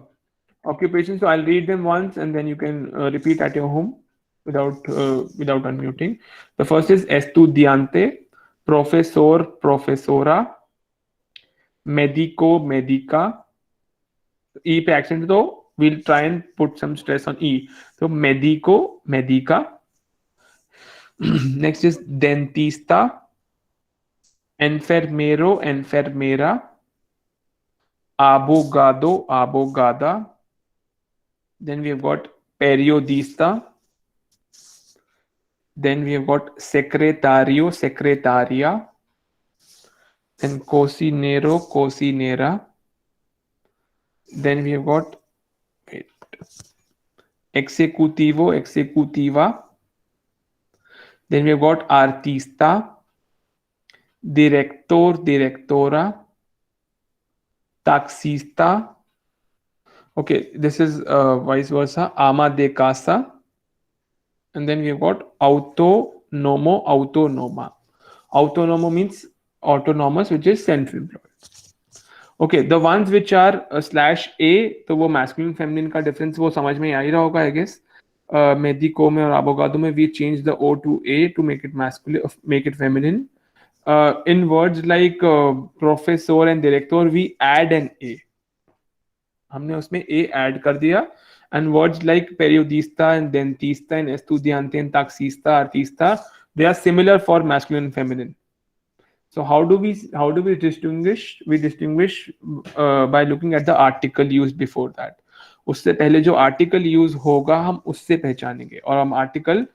occupations. So I'll read them once and then you can repeat at your home without unmuting. The first is estudiante, profesor, profesora, medico, medica. E pe accent though, we'll try and put some stress on E. So medico, medica. Next is dentista, enfermero, enfermera, abogado, abogada. Then we have got periodista. Then we have got secretario, secretaria. Then cocinero, cocinera. Then we have got executivo, executiva. Then we have got artista, director, directora, taxista. Okay, this is vice versa, ama de casa. And then we have got autonomo, autonoma. Autonomo means autonomous, which is self-employed. Okay, the ones which are /a, तो वो masculine feminine का difference वो समझ में आ ही रहा होगा, I guess. Medico में और abogado में we change the O to A to make it masculine, make it feminine. In words like professor and director, we add an A. हमने उसमें A add कर दिया. And words like periodista and dentista and estudiante and taxista, artista, they are similar for masculine and feminine. So how do we distinguish? We distinguish by looking at the article used before that. उससे पहले जो article use होगा हम उससे पहचानेंगे और हम article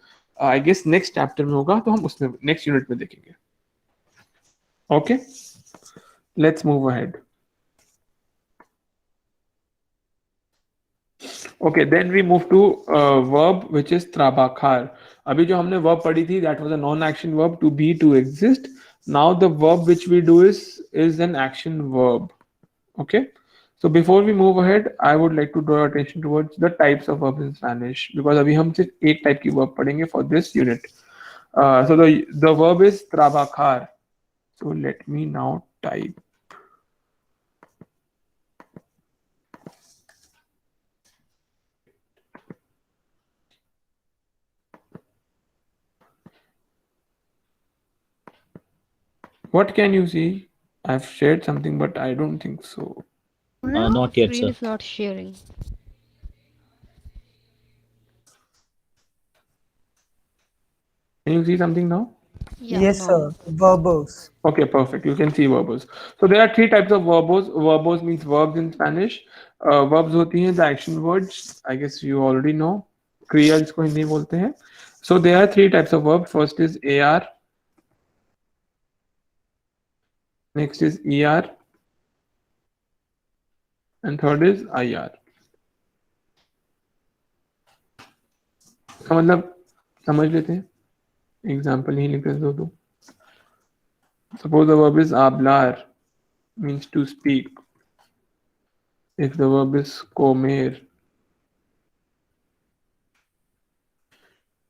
I guess next chapter में होगा तो हम उसमें next unit में देखेंगे. Okay, let's move ahead. Okay, then we move to verb which is trabajar. अभी जो हमने verb पढ़ी थी, that was a non-action verb, to be, to exist. Now the verb which we do is an action verb. Okay, so before we move ahead, I would like to draw your attention towards the types of verbs in Spanish because अभी हम सिर्फ एक type की verb पढ़ेंगे for this unit. So the verb is trabajar. So let me now type. What can you see? I've shared something, but I don't think so. Not yet, Screen sir. is not sharing. Can you see something now? Yeah, Yes, now. sir. Verbose. Okay, perfect. You can see verbose. So there are three types of verbose. Verbose means verbs in Spanish. Verbs होती हैं the action words. I guess you already know. क्रिया जिसको हिंदी में बोलते हैं. So there are three types of verbs. First is AR. Next is ER. And third is IR. का मतलब समझ लेते हैं. Example नहीं लिख दो तो. Suppose the verb is hablar, means to speak. If the verb is comer,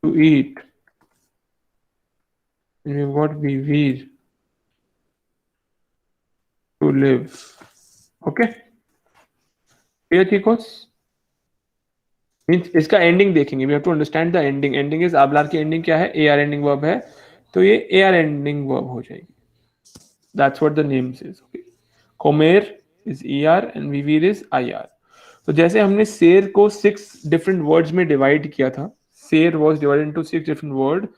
to eat. And we've got vivir, to live. Okay? Clear, chicos? Means इसका ending देखेंगे. We have to understand the ending. Ending is hablar की ending क्या है? AR ending verb है. तो ये AR ending verb हो जाएगी. That's what the name says. Okay. Comer is ER and vivir is IR. तो जैसे हमने शेर को 6 different words में divide किया था. शेर was divided into 6 different words.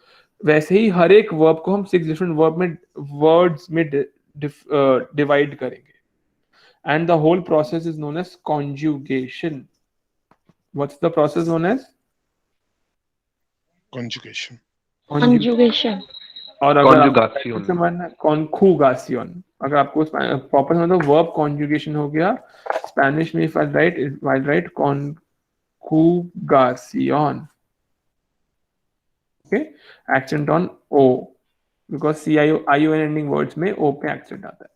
वैसे ही हर एक verb को हम 6 different words में divide करेंगे. And the whole process is known as conjugation. What's the process known as? Conjugation. Conjugation. और अगर Conjugation. conjugation, अगर आपको प्रॉपर मतलब वर्ब कॉन्जुगेशन हो गया स्पेनिश में. if I write conjugation, okay, accent on o, because CION ending words में o पे accent आता है.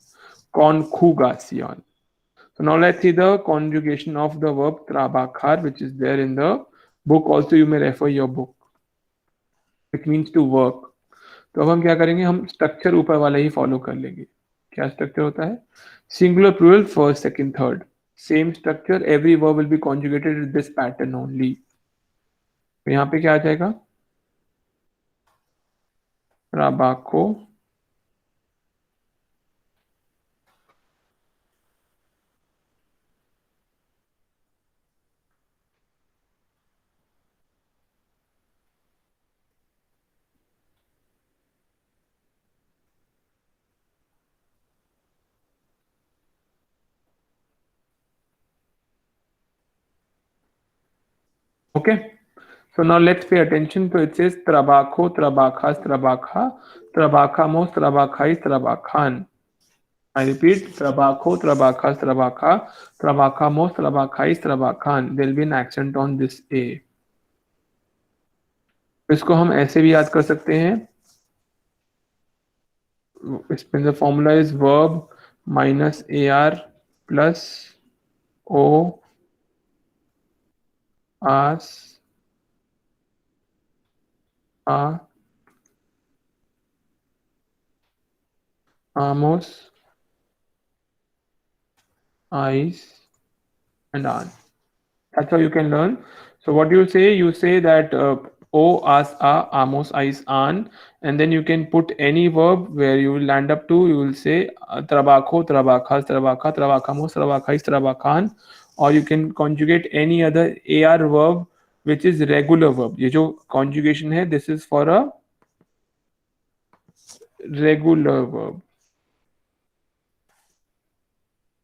Conjugation. So now let's see the conjugation of the verb trabajar, which is there in the book. Also you may refer your book. It means to work. तो अब हम क्या करेंगे, हम स्ट्रक्चर ऊपर वाला ही फॉलो कर लेंगे. क्या स्ट्रक्चर होता है? Singular plural first second third. Same structure. Every verb will be conjugated with this pattern only. तो यहाँ पे क्या आ जाएगा? ट्राबाको, okay. So now let's pay attention. So it says trabajo, trabajas, trabaja, trabajamos, trabajais, trabajan. I repeat, trabajo, trabajas, trabaja, trabajamos, trabajais, trabajan. There will be an accent on this A. इसको हम ऐसे भी याद कर सकते हैं. इसमें the formula is verb minus AR plus O as a amos eyes and an. That's how you can learn. So what you say? You say that O as a amos eyes an, and then you can put any verb where you will land up to. You will say trabajo, trabajas, trabaja, trabajamos, trabajais, trabajan, or you can conjugate any other AR verb which is regular verb. ये जो conjugation है, this is for a regular verb.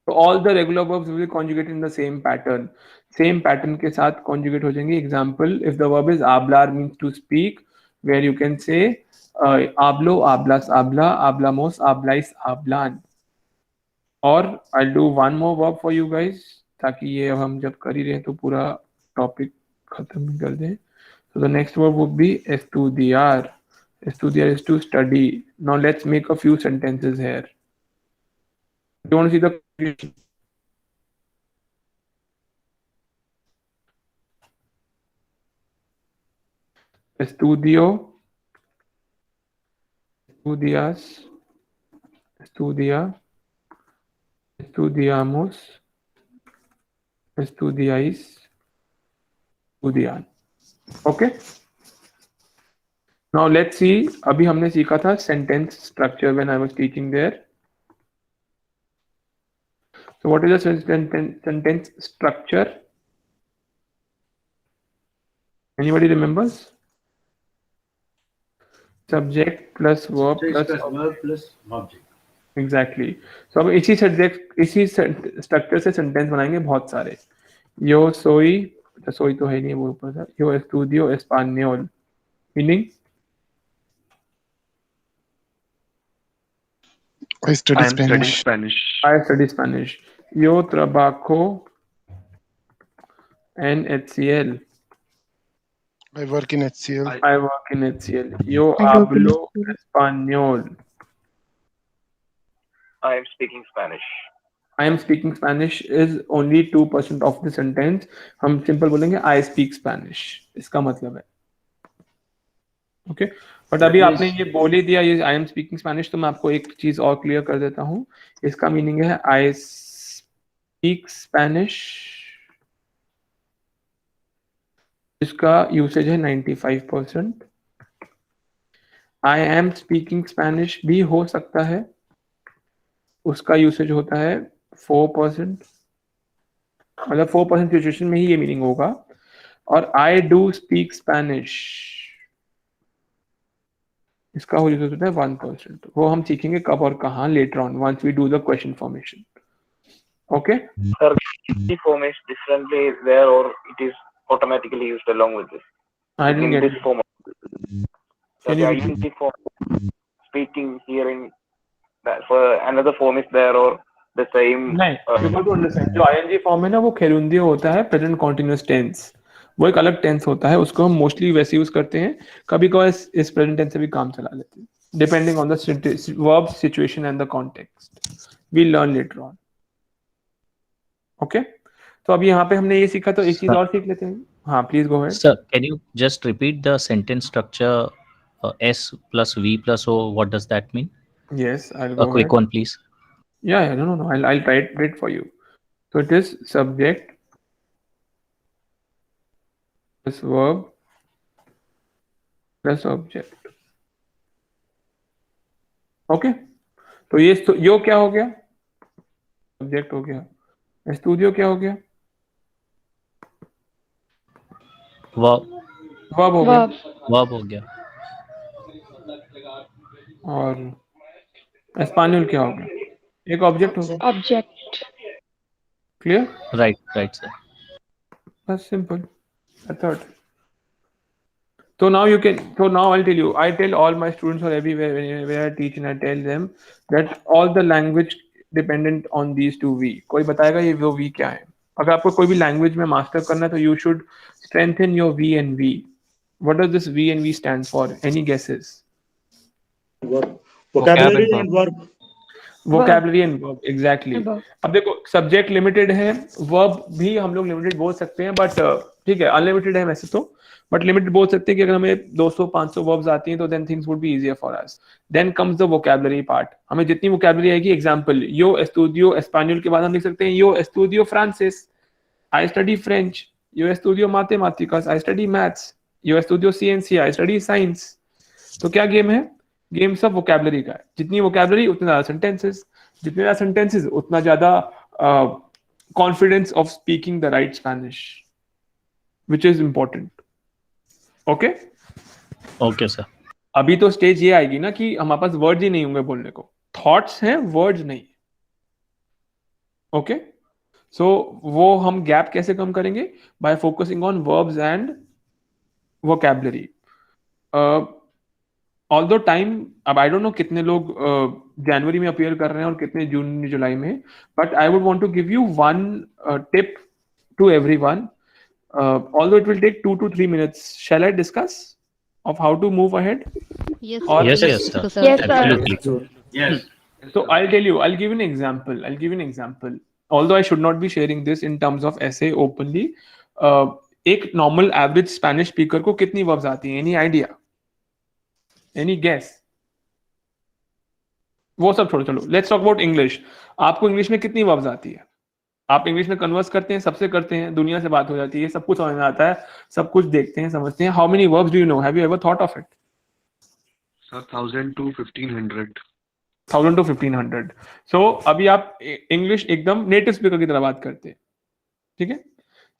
So all the regular verbs will be conjugated in the same pattern. Same pattern के साथ conjugate हो जाएंगे. Example, if the verb is hablar means to speak, where you can say hablo, hablas, habla, hablamos, hablais, hablan. Or I'll do one more verb for you guys, ताकि ये हम जब कर ही रहे तो पूरा topic खत्म कर दें. So the next verb would be estudiar. Estudiar is to study. Now let's make a few sentences here. You want to see the conjugation? Estudio, estudias, estudia, estudiamos, estudiáis, estudian. Okay. Now let's see, अभी हमने सीखा था sentence structure when I was teaching there. So what is a sentence structure? Anybody remembers? Subject plus verb plus verb plus object. Exactly. So अब इसी subject इसी structure से sentence बनाएंगे बहुत सारे. Yo soy, soy तो है नहीं वो ऊपर था. Yo estudio español. Meaning? I study Spanish. I study Spanish. Yo trabajo en HCL. I work in HCL. I work in HCL. Yo I work in hablo español. I am speaking Spanish. I am speaking Spanish is only 2% of the sentence. हम simple बोलेंगे I speak Spanish. इसका मतलब है. Okay. But अभी आपने ये बोल ही दिया ये I am speaking Spanish, तो मैं आपको एक चीज और क्लियर कर देता हूँ. इसका मीनिंग है I speak Spanish. इसका यूसेज है 95%. I am speaking Spanish भी हो सकता है. उसका यूसेज होता है 4%. मतलब 4% सिचुएशन में ही ये मीनिंग होगा. और I do speak Spanish इसका हो यूसेज होता है 1%. वो हम सीखेंगे कब और कहाँ later on once we do the question formation. Okay? Sir, the form is differently there or it is automatically used along with this? I didn't in get this it. form. Can The you repeat? ING form, speaking, hearing, that for another form is there or the same? नहीं, you got to understand. जो ING form है ना वो खेरुंदियो होता है present continuous tense. वो एक अलग टेंस होता है, उसको हम मोस्टली वैसे यूज करते हैं. कभी कभार इस प्रेजेंट टेंस से भी काम चला लेते हैं depending on the verb situation and the context. We learn later on. Okay. तो अभी यहाँ पे हमने ये सीखा, तो एक चीज और सीख लेते हैं. हाँ, please go ahead. Sir, can you just repeat the sentence structure S plus V plus O? What does that mean? Yes, I'll A go quick ahead. one, please. Yeah, no. I'll try it for you. So it is subject plus verb plus object. Okay. तो ये यो क्या हो गया? Subject हो गया. Studio क्या हो गया? Verb. वर्ब हो गया. Verb हो गया. और एस्पानियल क्या हो गया? एक ऑब्जेक्ट हो गया. Object. Clear? Right, sir. That's simple. A third. So now you can. So now I'll tell you. I tell all my students or everywhere where I teach and I tell them that all the language dependent on these two V. कोई बताएगा ये वो V क्या है? अगर आपको कोई भी लैंग्वेज में मास्टर करना है तो you should strengthen your V and V. What does this V and V stand for? Any guesses? Vocabulary and verb. Vocabulary and verb, exactly. अब देखो सब्जेक्ट लिमिटेड है, वर्ब भी हम लोग लिमिटेड बोल सकते हैं, बट ठीक है अनलिमिटेड है वैसे तो, बट लिमिटेड बोल सकते हैं कि अगर हमें 200-500 वर्ब्स आती हैं तो then things would be easier for us. Then comes the vocabulary part. हमें जितनी वोकैबुलरी आएगी, एग्जांपल यो एस्टूडियो एस्पानियल के बाद हम लिख सकते हैं यो एस्टूडियो फ्रांसिस, आई स्टडी फ्रेंच. यो एस्टूडियो मैथमेटिक्स, आई स्टडी मैथ्स. यो एस्टूडियो सीएनसी, आई स्टडी साइंस. तो क्या गेम है? गेम सब वोकैबुलरी का है. जितनी वोकैबुलरी उतने ज्यादा सेंटेंसेस, जितने ज्यादा सेंटेंसेस उतना ज्यादा confidence of speaking the right Spanish, which is important. Okay Okay, sir. अभी तो स्टेज ये आएगी ना कि हमारे पास वर्ड्स ही नहीं होंगे बोलने को, थॉट्स हैं, वर्ड्स नहीं. ओके. सो वो हम गैप कैसे कम करेंगे? Bye focusing on verbs and vocabulary. Although time, अब आई डोंट नो कितने लोग जनवरी में अपीयर कर रहे हैं और कितने जून जुलाई में, but I would want to give you one tip to everyone. Although it will take 2 to 3 minutes, shall I discuss of how to move ahead? Yes, Or Yes, please, yes, sir. sir. Yes, sir. Absolutely. Yes. So I'll tell you. I'll give you an example. Although I should not be sharing this in terms of essay openly. एक normal average Spanish speaker को कितनी verbs आती हैं? Any idea? Any guess? वो सब छोड़ो, चलो. Let's talk about English. आपको इंग्लिश में कितनी verbs आती है? आप इंग्लिश में कन्वर्स करते हैं, सबसे करते हैं, दुनिया से बात हो जाती है, सब कुछ समझ में आता है, सब कुछ देखते हैं, समझते हैं. How many verbs do you know? Have you ever thought of it? 1000 to 1500. 1000 to 1500. So अभी आप इंग्लिश एकदम नेटिव स्पीकर की तरह बात करते हैं, ठीक है?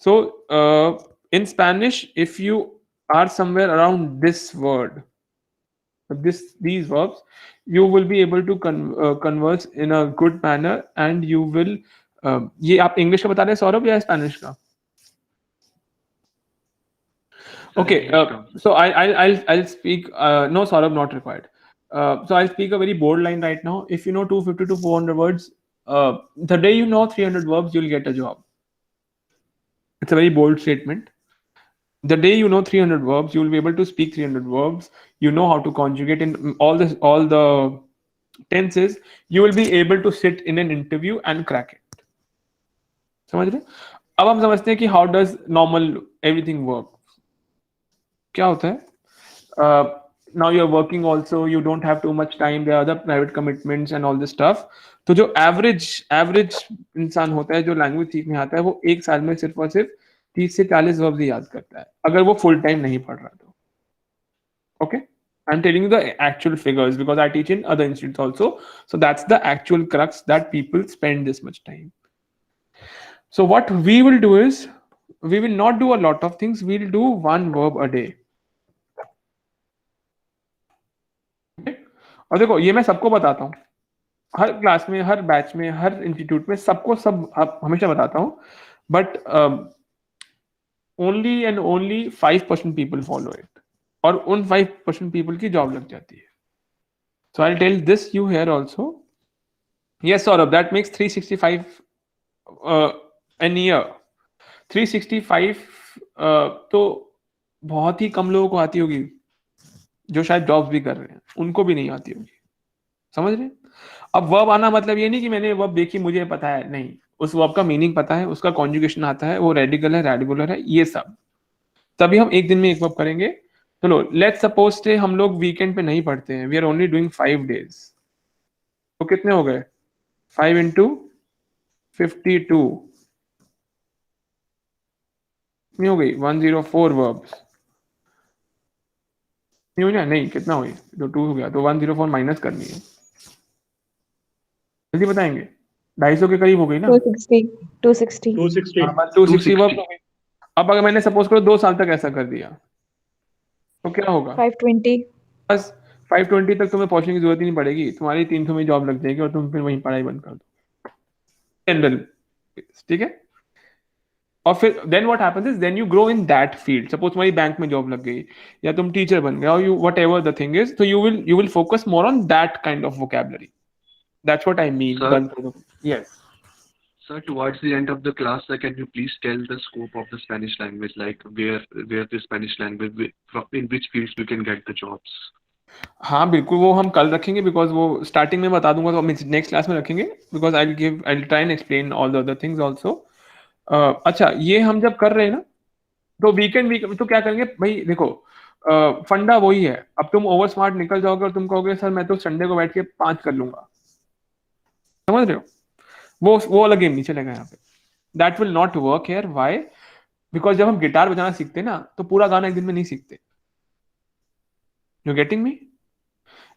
So in Spanish, if you are somewhere around this word, these verbs, you will be able to converse in a good manner, and you will ये आप इंग्लिश का बता रहे हैं सौरभ या स्पेनिश का? Okay, so I'll speak. No, Saurabh, not required. So I'll speak a very bold line right now. If you know 250 to 400 words, the day you know 300 verbs, you'll get a job. It's a very bold statement. The day you know 300 verbs, you'll be able to speak 300 verbs. You know how to conjugate in all the tenses. You will be able to sit in an interview and crack it. समझ रहे? अब हम समझते हैं कि how does normal everything work. क्या होता है? Now you're working also, you don't have too much time, there are other private commitments and all this stuff. तो जो average इंसान होता है जो लैंग्वेज सीखने आता है वो एक साल में सिर्फ और सिर्फ 30 से 40 वर्ब्स ही याद करता है अगर वो फुल टाइम नहीं पढ़ रहा तो. Okay, I'm telling you the actual figures because I teach in other institutes also, so that's the actual crux that people spend this much time. So what we will do is we will not do a lot of things, we'll do one verb a day. और देखो ये मैं सबको बताता हूँ, हर class में, हर batch में, हर institute में सबको सब हमेशा बताता हूँ, but only and only 5% people follow it, और उन 5% पीपल की जॉब लग जाती है. So I tell this you here also. Yes Saurabh, that makes 365 an year. 365 तो बहुत ही कम लोगों को आती होगी जो शायद जॉब्स भी कर रहे हैं, उनको भी नहीं आती होगी. समझ रहे? अब वर्ब आना मतलब ये नहीं कि मैंने वर्ब देखी मुझे पता है, नहीं, उस वर्ब का मीनिंग पता है, उसका कॉन्जुगेशन आता है, वो रेडिकल है, रेडिकुलर है, ये सब. तभी हम एक दिन में एक वर्ब करेंगे. चलो लेट्स सपोज से हम लोग वीकेंड पे नहीं पढ़ते हैं, we are only doing 5 days. तो कितने हो गए? 5 into 52 कितनी हो गई? 104 वर्ब्स. नहीं हो जाए? नहीं, कितना हुई? तो 2 हो गया, तो 104 माइनस करनी है. जल्दी बताएंगे. 250 के करीब हो गई ना? 260 260 वर्ब हो गई. अब अगर मैंने सपोज करो 2 साल तक ऐसा कर दिया तो क्या होगा? 520. बस 520 तक तुम्हें पहुंचने की जरूरत ही नहीं पड़ेगी, तुम्हारी 300 में जॉब लग जाएगी और तुम फिर वहीं पढ़ाई बंद कर दो. जनरल, ठीक है? और फिर then what happens is then you grow in that field. Suppose तुम्हारी बैंक में जॉब लग गई या तुम टीचर बन गए, और you whatever the thing is, तो you will focus more on that kind of vocabulary. That's what I mean. Yes. Sir, towards the end of the class, sir, can you please tell the scope of the Spanish language, like where the Spanish language, in which fields we can get the jobs? हाँ बिल्कुल, वो हम कल रखेंगे, because वो starting में बता दूंगा, तो हम नेक्स्ट क्लास में रखेंगे, because I will try and explain all the other things also. अच्छा, ये हम जब कर रहे हैं ना, तो वीकेंड तो क्या करेंगे भाई? देखो फंडा वही है. अब तुम ओवर स्मार्ट निकल जाओगे और तुम कहोगे सर मैं तो संडे को बैठ के 5 कर लूंगा. समझ रहे हो? वो अलग गेम नहीं चलेगा यहाँ पे. That will not work here. Why? Because जब हम गिटार बजाना सीखते हैं ना, तो पूरा गाना एक दिन में नहीं सीखते. You getting me?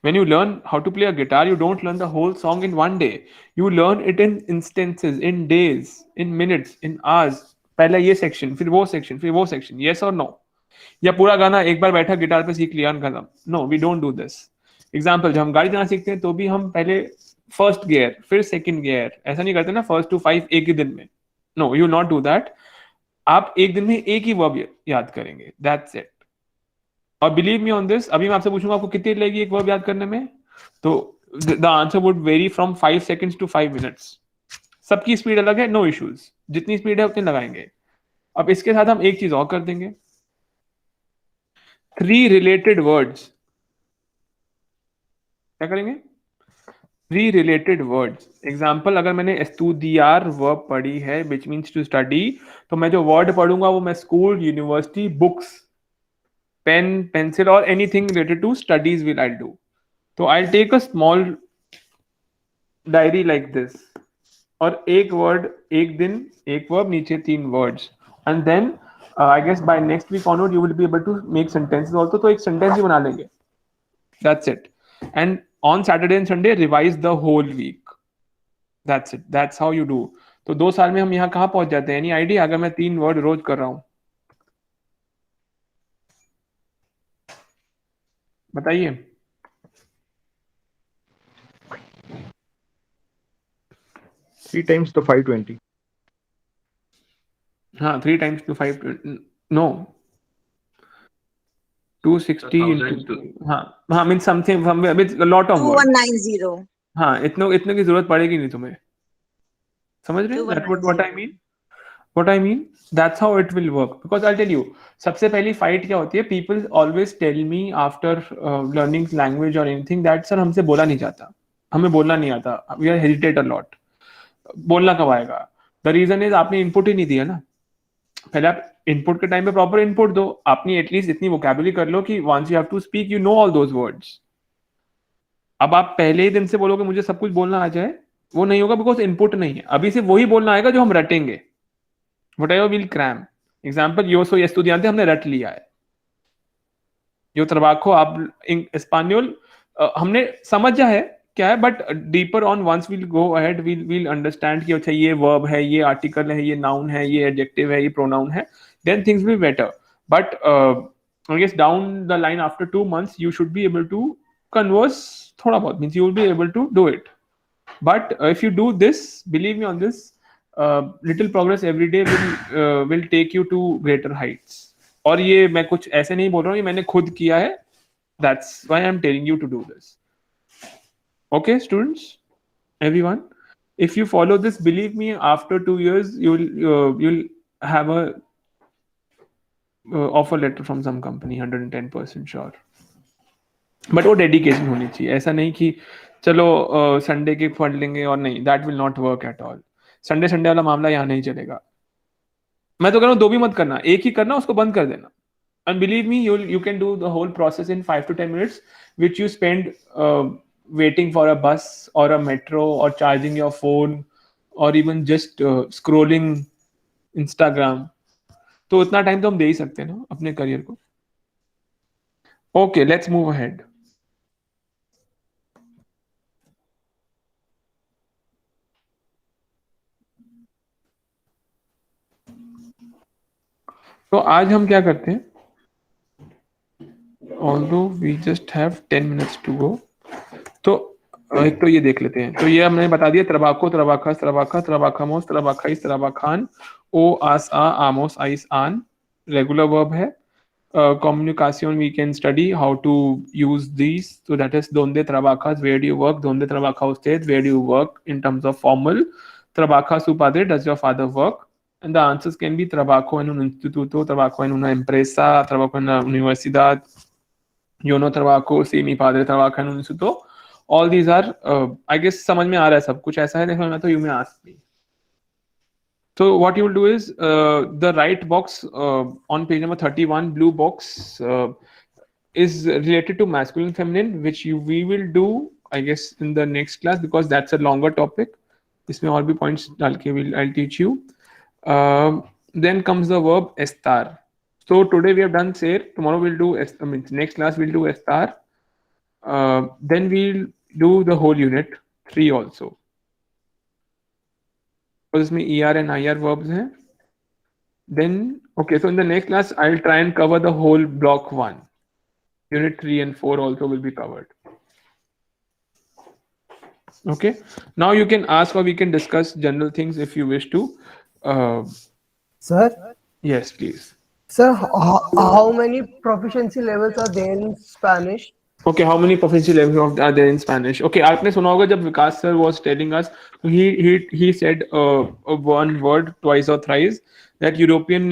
When you learn how to play a guitar, you don't learn the whole song in one day. You learn it in instances, in days, in minutes, in hours. पहले ये section, फिर वो section, फिर वो section. Yes or no? या पूरा गाना एक बार बैठा गिटार पे सीख लिया खत्म? No, we don't do this. Example, जब हम गाड़ी चलाना सीखते हैं तो भी हम पहले फर्स्ट गियर फिर सेकंड गियर, ऐसा नहीं करते ना 1 to 5 एक ही दिन में. No, you not do that. आप एक दिन में एक ही वर्ब याद करेंगे, दैट्स इट. और बिलीव मी ऑन दिस, अभी मैं आपसे पूछूंगा आपको कितनी लगेगी एक वर्ब याद करने में, तो the answer would very from 5 seconds to 5 minutes. सबकी स्पीड अलग है, नो इश्यूज. जितनी स्पीड है उतनी लगाएंगे. अब इसके साथ हम एक चीज और कर देंगे, 3 related words. क्या करेंगे? 3 related words. एग्जाम्पल, अगर मैंने एस्तुदियार वर्ब पढ़ी है विच मीन्स टू स्टडी, तो मैं जो वर्ड पढ़ूंगा वो मैं school, university, books, pen, pencil or anything related to studies will I'll do. So I'll take a small diary like this, और एक word एक दिन, एक verb, नीचे 3 words, and then I guess by next week onward you will be able to make sentences also. तो एक sentence ही बना लेंगे. That's it. And on Saturday and Sunday, revise the whole week. That's it. That's how you do. तो 2 साल में हम यहाँ कहाँ पहुंच जाते हैं? Any idea? अगर मैं 3 वर्ड रोज कर रहा हूँ, बताइए. 3 times to 520. हाँ, 3 times to 520. No. 260 into हाँ means something with a lot of words. 2190. हाँ, इतने की जरूरत पड़ेगी नहीं तुम्हें. समझ रहे हैं? That's what I mean. What I mean, that's how it will work. Because I'll tell you, सबसे पहली fight क्या होती है? People always tell me after learning language or anything that sir हमसे बोला नहीं जाता, हमें बोलना नहीं आता. We are hesitate a lot. बोलना कब आएगा? The reason is आपने input ही नहीं दिया ना. पहले आप input के टाइम पे proper input दो. आपने at least इतनी vocabulary कर लो कि once you have to speak, you know all those words. अब आप पहले ही दिन से बोलोगे मुझे सब कुछ बोलना आ जाए, वो नहीं होगा because input नहीं है. अभी से वही बोलना आएगा जो हम रटेंगे. Whatever we'll cram. Example, yo soy estudiante, हमने रट लिया है. Yo trabajo, आप español, हमने समझा है क्या है, but deeper on once we'll go ahead, we'll understand कि अच्छा ये verb है, ये article है, ये noun है, ये adjective है, ये pronoun है. Then things will be better. But I guess down the line after 2 months, you should be able to converse थोड़ा बहुत, means you will be able to do it. But if you do this, believe me on this, little progress every day will take you to greater heights. और ये मैं कुछ ऐसे नहीं बोल रहा हूँ, ये मैंने खुद किया है. That's why I'm telling you to do this. Okay, students, everyone, if you follow this, believe me, after 2 years you'll have a offer letter from some company, 110% sure. But वो dedication होनी चाहिए. ऐसा नहीं कि चलो संडे के पढ़ लेंगे और नहीं. That will not work at all. Sunday वाला मामला यहाँ नहीं चलेगा. मैं तो कह रहा हूँ 2 भी मत करना, एक ही करना, उसको बंद कर देना. And believe me, you can do the whole process in 5 to 10 minutes, which you spend waiting for a bus or a metro or charging your phone or even just scrolling Instagram. तो उतना time तो हम दे ही सकते हैं ना अपने career को. Okay, let's move ahead. तो आज हम क्या करते हैं? Although we just have 10 minutes to go, तो एक तो ये देख लेते हैं. तो ये हमने बता दिया trabajo, trabajas, trabaja, trabajamos, trabajais, trabajan, o, as, a, amos, ais, an, regular verb है. Communication we can study how to use these. So that is donde trabajas, where do you work? Donde trabaja usted, where do you work in terms of formal? Trabaja su padre, does your father work? And the answers can be trabajo en un instituto, trabajo en una empresa, trabajo en una universidad. Yo no trabajo, sí, mi padre trabaja en un instituto. All these are, I guess, समझ में आ रहा है सब कुछ. ऐसा है देखो मैं तो you may ask me. So what you will do is the right box on page number 31, blue box, is related to masculine, feminine, which we will do, I guess, in the next class because that's a longer topic. इसमें और भी points डाल के I'll teach you. Then comes the verb estar. So today we have done ser. Tomorrow we'll do next class we'll do estar. Then we'll do the whole unit 3 also. Because इसमें ER and IR verbs हैं. Then okay, so in the next class I'll try and cover the whole block 1. Unit 3 and 4 also will be covered. Okay. Now you can ask or we can discuss general things if you wish to. Sir? Yes, please. Sir, how many proficiency levels are there in Spanish? Okay, how many proficiency levels are there in Spanish? Okay, आपने सुना होगा जब विकास sir was telling us, he said one word twice or thrice that European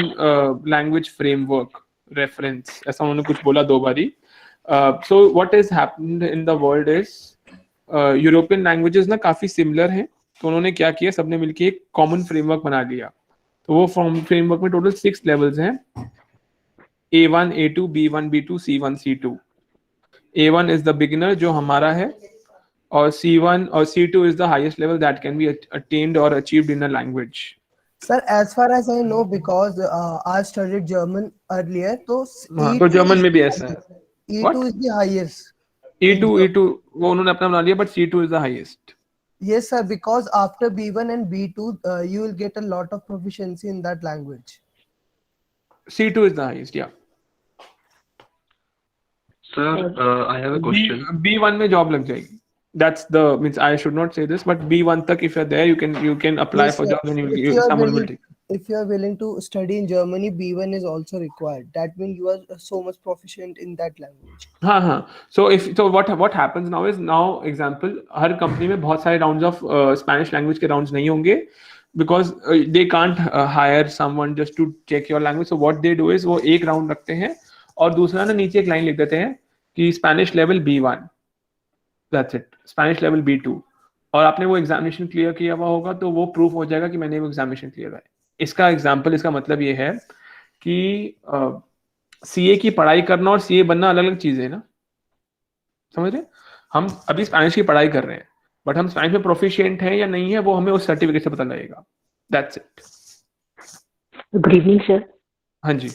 language framework reference. ऐसा उन्होंने कुछ बोला 2 बारी. So what has happened in the world is European languages ना काफी सिमिलर हैं. तो उन्होंने क्या किया, सबने मिलके एक कॉमन फ्रेमवर्क बना दिया. तो वो फ्रेमवर्क में टोटल 6 लेवल्स हैं. A1, A2, B1, B2, C1, C2. A1 is the beginner जो हमारा है, और C1 और C2 is the highest level that can be attained or achieved in a language. Sir, as far as I know, because I studied German earlier, तो तो German में भी ऐसा है. E2 is the highest. E2 वो उन्होंने अपना बना लिया, but C2 is the highest. Yes, sir. Because after B1 and B2, you will get a lot of proficiency in that language. C2 is the highest, yeah. Sir, I have a question. B1 में job लग जाएगी. That's the means I should not say this, but B1 तक if you're there, you can apply Yes, for sir. jobs and If you are someone will willing, take. if you are willing to study in Germany, B1 is also required. That means you are so much proficient in that language. हाँ. So what happens now is, now example, her company में बहुत सारे rounds of Spanish language के rounds नहीं होंगे, because they can't hire someone just to check your language. So what they do is वो एक round रखते हैं और दूसरा ना नीचे एक line लिख देते हैं कि Spanish level B1. That's it. Spanish level B2. और आपने वो एग्जामिनेशन क्लियर किया हुआ होगा तो वो प्रूफ हो जाएगा कि मैंने वो एग्जामिनेशन क्लियर किया है. इसका एग्जाम्पल, इसका मतलब ये है कि सीए की पढ़ाई करना और सीए बनना अलग अलग चीजें है ना, समझ रहे? हम अभी स्पेनिश की पढ़ाई कर रहे हैं, बट हम स्पेनिश में प्रोफिशिएंट हैं या नहीं है वो हमें उस सर्टिफिकेट से पता लगेगा. That's it. Good evening sir. हाँ जी.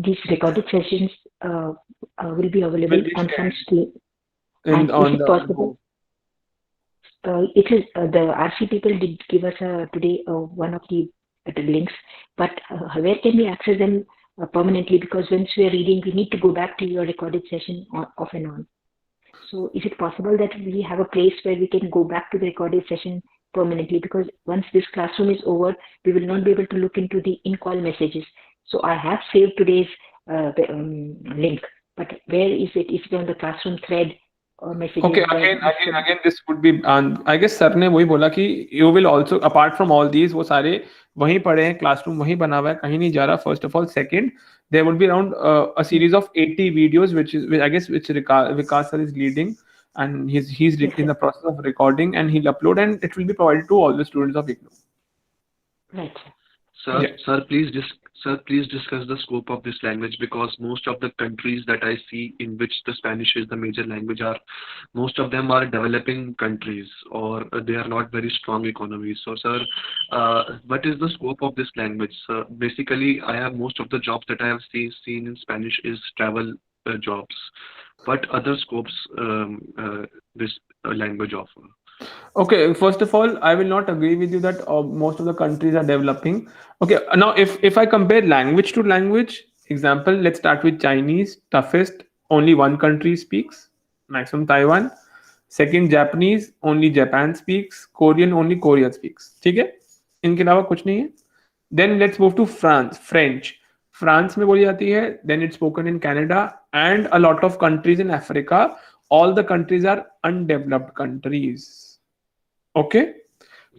These recorded sessions will be available on some scale. And is it possible? It is the RC people did give us today one of the links, but where can we access them permanently? Because once we are reading, we need to go back to your recorded session off and on. So is it possible that we have a place where we can go back to the recorded session permanently? Because once this classroom is over, we will not be able to look into the in-call messages. So I have saved today's link, but where is it? Is it on the classroom thread? Okay, again this would be, I guess sir ने वही बोला कि you will also, apart from all these, वो सारे वहीं पढ़े हैं, classroom वहीं बना हुआ है, कहीं नहीं जा रहा. First of all, second, there would be around a series of 80 videos which I guess Vikas sir is leading, and he's in the process of recording, and he'll upload, and it will be provided to all the students of IGNOU. Right. Sir, Yeah. Sir, please discuss the scope of this language, because most of the countries that I see in which the Spanish is the major language most of them are developing countries, or they are not very strong economies. So, sir, what is the scope of this language? Sir, basically, I have most of the jobs that I have seen in Spanish is travel jobs. What other scopes this language offer? Okay, first of all, I will not agree with you that most of the countries are developing. Okay, now if I compare language to language, example, let's start with Chinese, toughest, only one country speaks, maximum Taiwan. Second, Japanese, only Japan speaks. Korean, only Korea speaks. ठीक है? इनके अलावा कुछ नहीं है. Then let's move to France, French. France में बोली जाती है. Then it's spoken in Canada and a lot of countries in Africa. All the countries are undeveloped countries. Okay,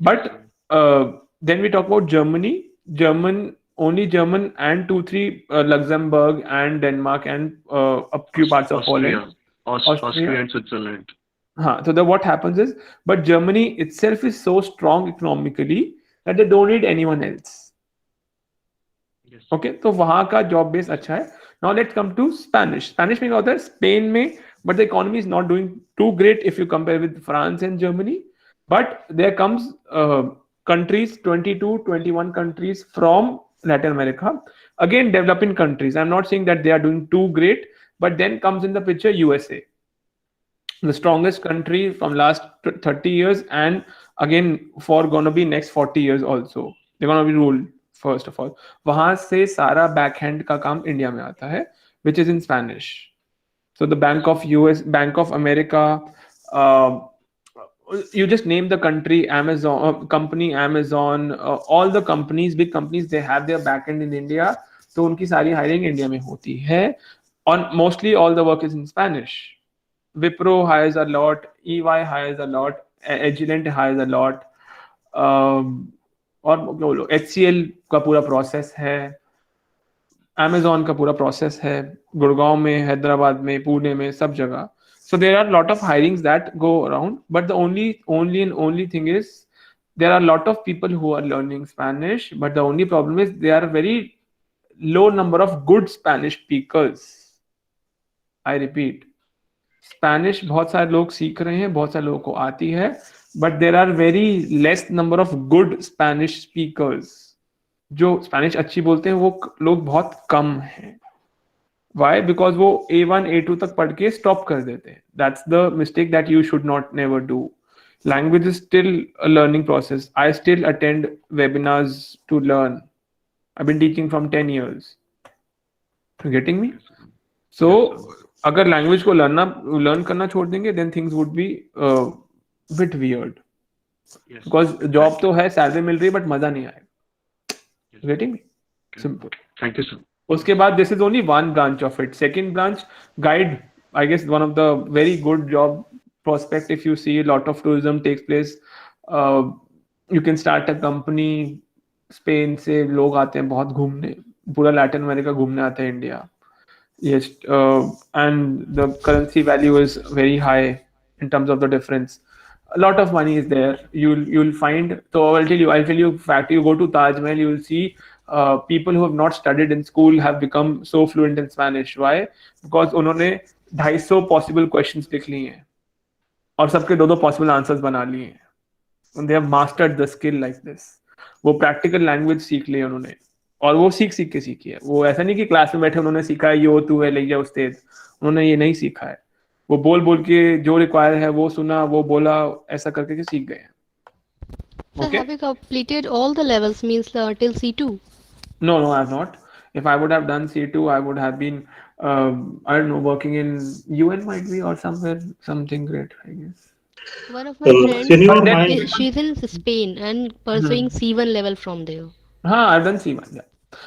but then we talk about Germany. Only German and 2-3 Luxembourg and Denmark and a few parts of Poland. Austria and Switzerland. So what happens is, but Germany itself is so strong economically that they don't need anyone else. Yes. Okay, तो वहाँ का job base अच्छा है. Now let's come to Spanish. Spanish में क्या होता है? Spain में, but the economy is not doing too great if you compare with France and Germany. But there comes countries, 22-21 countries from Latin America, again developing countries. I'm not saying that they are doing too great, but then comes in the picture USA, the strongest country from last 30 years, and again for gonna be next 40 years also. They're gonna be ruled first of all. वहाँ से सारा backhand का काम India में आता है, which is in Spanish. So the Bank of US, Bank of America, you just name the country, Amazon company, Amazon, all the companies, big companies, they have their backend in India. तो उनकी सारी hiring India में होती है. On mostly all the work is in Spanish. Wipro hires a lot, EY hires a lot, Agilent hires a lot, और बोलो HCL का पूरा प्रोसेस है, Amazon का पूरा प्रोसेस है, गुड़गांव में, हैदराबाद में, पुणे में, सब जगह. So there are a lot of hirings that go around, but the only thing is there are a lot of people who are learning Spanish, but the only problem is there are very low number of good Spanish speakers. I repeat, Spanish बहुत सारे लोग सीख रहे हैं, बहुत सारे लोगों को आती है, but there are very less number of good Spanish speakers. जो Spanish अच्छी बोलते हैं वो लोग बहुत कम हैं. Why? Because वो A1 A2 तक पढ़ के stop कर देते हैं. That's the mistake that you should not never do. Language is still a learning process. I still attend webinars to learn. I've been teaching from 10 years. You getting me? So अगर language को learn करना छोड़ देंगे, then things would be bit weird. Because job तो है, salary मिल रही है, but मजा नहीं आएगा. You getting me? Simple. Thank you, sir. उसके बाद this is only one branch of it. Second branch, guide. I guess one of the very good job prospect if you see a lot of tourism takes place. You can start a company. Spain से लोग आते हैं बहुत घूमने, पूरा Latin America घूमने आते हैं India. Yes, and the currency value is very high in terms of the difference. A lot of money is there. You'll find. So I'll tell you fact. You go to Taj Mahal, you will see people who have not studied in school have become so fluent in Spanish. Why? Because उन्होंने 250 possible questions लिख लिए हैं और सबके दो possible answers बना लिए हैं. And they have mastered the skill like this. वो practical language सीख ली उन्होंने और वो सीख के सीखी है. वो ऐसा नहीं कि क्लास में बैठे उन्होंने सीखा है यो तू है ले जा उस्ताद, उन्होंने ये नहीं सीखा है. वो बोल के जो रिक्वायर है वो सुना, वो बोला, ऐसा करके सीख गए हैं. So have you completed all the levels, means till C2? No, I have not. If I would have done C2, I would have been, I don't know, working in UN might be or somewhere, something great, I guess. One of my friends, she's in Spain and pursuing C1 level from there. I've done C1, yeah.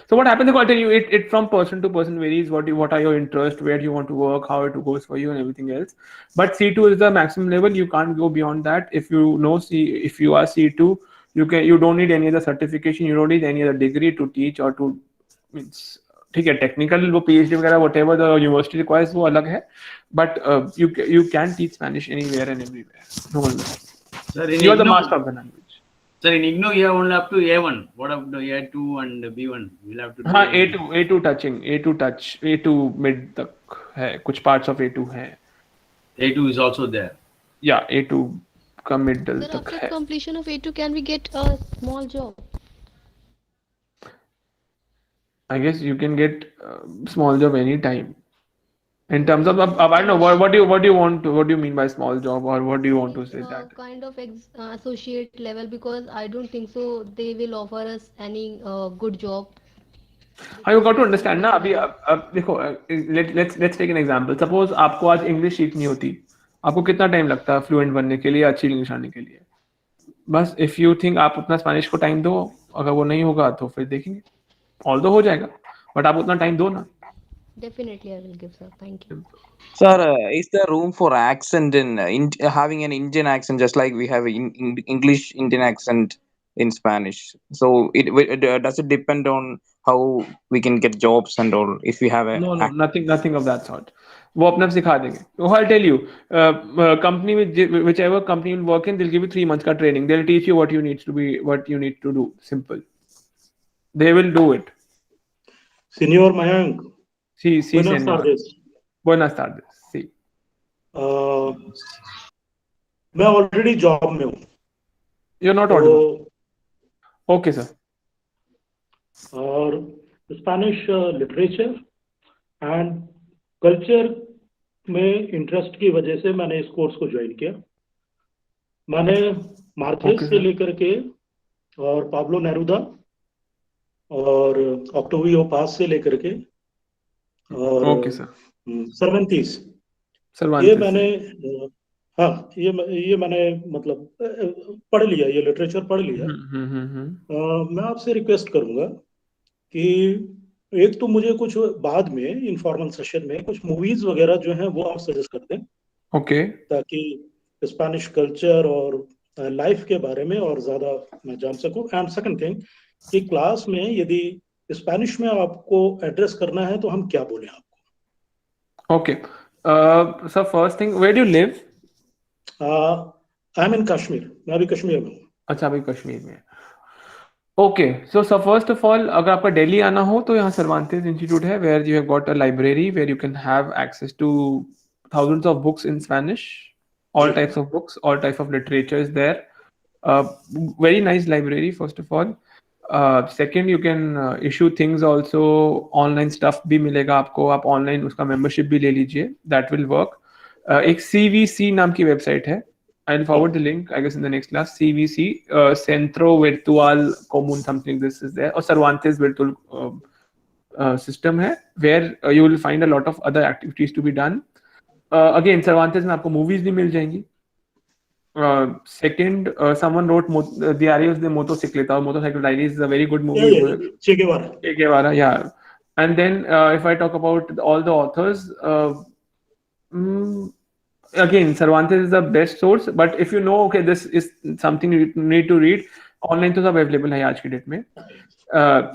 So what happens, I'll tell you, it from person to person varies. What are your interests, where do you want to work, how it goes for you, and everything else. But C2 is the maximum level. You can't go beyond that. If you are C2, you don't need any other certification. You don't need any other degree to teach or to means. ठीक है, technical वो PhD वगैरह whatever the university requires वो अलग है. But you can teach Spanish anywhere and everywhere. No one knows. Sir, you are the master of the language. Sir, in IGNOU, you have only up to A1. What up to A2 and B1? We'll have to do A2 touching, A2 touch, A2 mid तक है, कुछ parts of A2 है. A2 is also there. Yeah, A2 का middle Sir, तक है. after completion of A2, can we get a small job? I guess you can get small job anytime. In terms of, I don't know, what do you mean by small job, or what do you want to say that? Kind of associate level, because I don't think so they will offer us any good job. You got to understand ना अभी देखो, let's take an example. Suppose आपको आज English सीखनी होती, आपको कितना time लगता है फ्लुएंट बनने के लिए, अच्छी इंग्लिश आने के लिए? बस if you think आप उतना स्पेनिश को टाइम दो, अगर वो नहीं होगा तो फिर देखेंगे. Although हो जाएगा, but आप उतना टाइम दो ना. Definitely, I will give, sir. Thank you. Sir, is there room for accent in having an Indian accent, just like we have English Indian accent in Spanish? So does it depend on how we can get jobs and all? If we have a no, nothing of that sort. वो अपने आप सिखा देंगे. I'll tell you, company whichever company you work in, they'll give you 3 months का training. They'll teach you what you need to do. Simple. They will do it. Señor Mayank. Sí, Buenas señor. tardes. Buenas tardes. Sí. मैं already job में हूँ. You're not audible. Okay, sir. और Spanish literature and culture में interest की वजह से मैंने इस कोर्स को ज्वाइन किया. मैंने मार्केस से लेकर के और पाब्लो नेरुदा और ऑक्टोवियो पास से लेकर के और सर्वेंटीस, ये मैंने ये मैंने मतलब पढ़ लिया, ये लिटरेचर पढ़ लिया. मैं आपसे रिक्वेस्ट करूंगा कि एक तो मुझे कुछ बाद में इनफॉर्मल सेशन में कुछ मूवीज वगैरह जो हैं वो आप सजेस्ट कर दें. ओके. ताकि स्पेनिश कल्चर और लाइफ के बारे में और ज्यादा मैं जान सकूं. एंड सेकंड थिंग कि क्लास में यदि स्पेनिश में आपको एड्रेस करना है तो हम क्या बोलें आपको? Okay. So first thing, where do you live? I'm in Kashmir. मैं अभी कश्मीर में हूँ. अच्छा, अभी कश्मीर में. Okay. So first of all, अगर आपका दिल्ली आना हो तो यहाँ सर्वांतिस इंस्टीट्यूट है, where you have got a library where you can have access to thousands of books in Spanish, all types of books, all types of literature is there. Very nice library, first of all. Second, you can issue things also, online stuff भी मिलेगा आपको, आप online उसका membership भी ले लीजिए, that will work. एक CVC नाम की website है, I'll forward the link I guess in the next class. CVC, Centro Virtual Común, something this is there, or Cervantes Virtual system है, where you will find a lot of other activities to be done. Again, Cervantes में आपको movies भी मिल जाएंगी. Second, someone wrote Diarios de Motocicleta or Motorcycle Diaries is a very good movie. Che Guevara. Che Guevara, yeah. And then if I talk about all the authors, again, Cervantes is the best source. But if you know, okay, this is something you need to read, online तो सब available है आज की date में.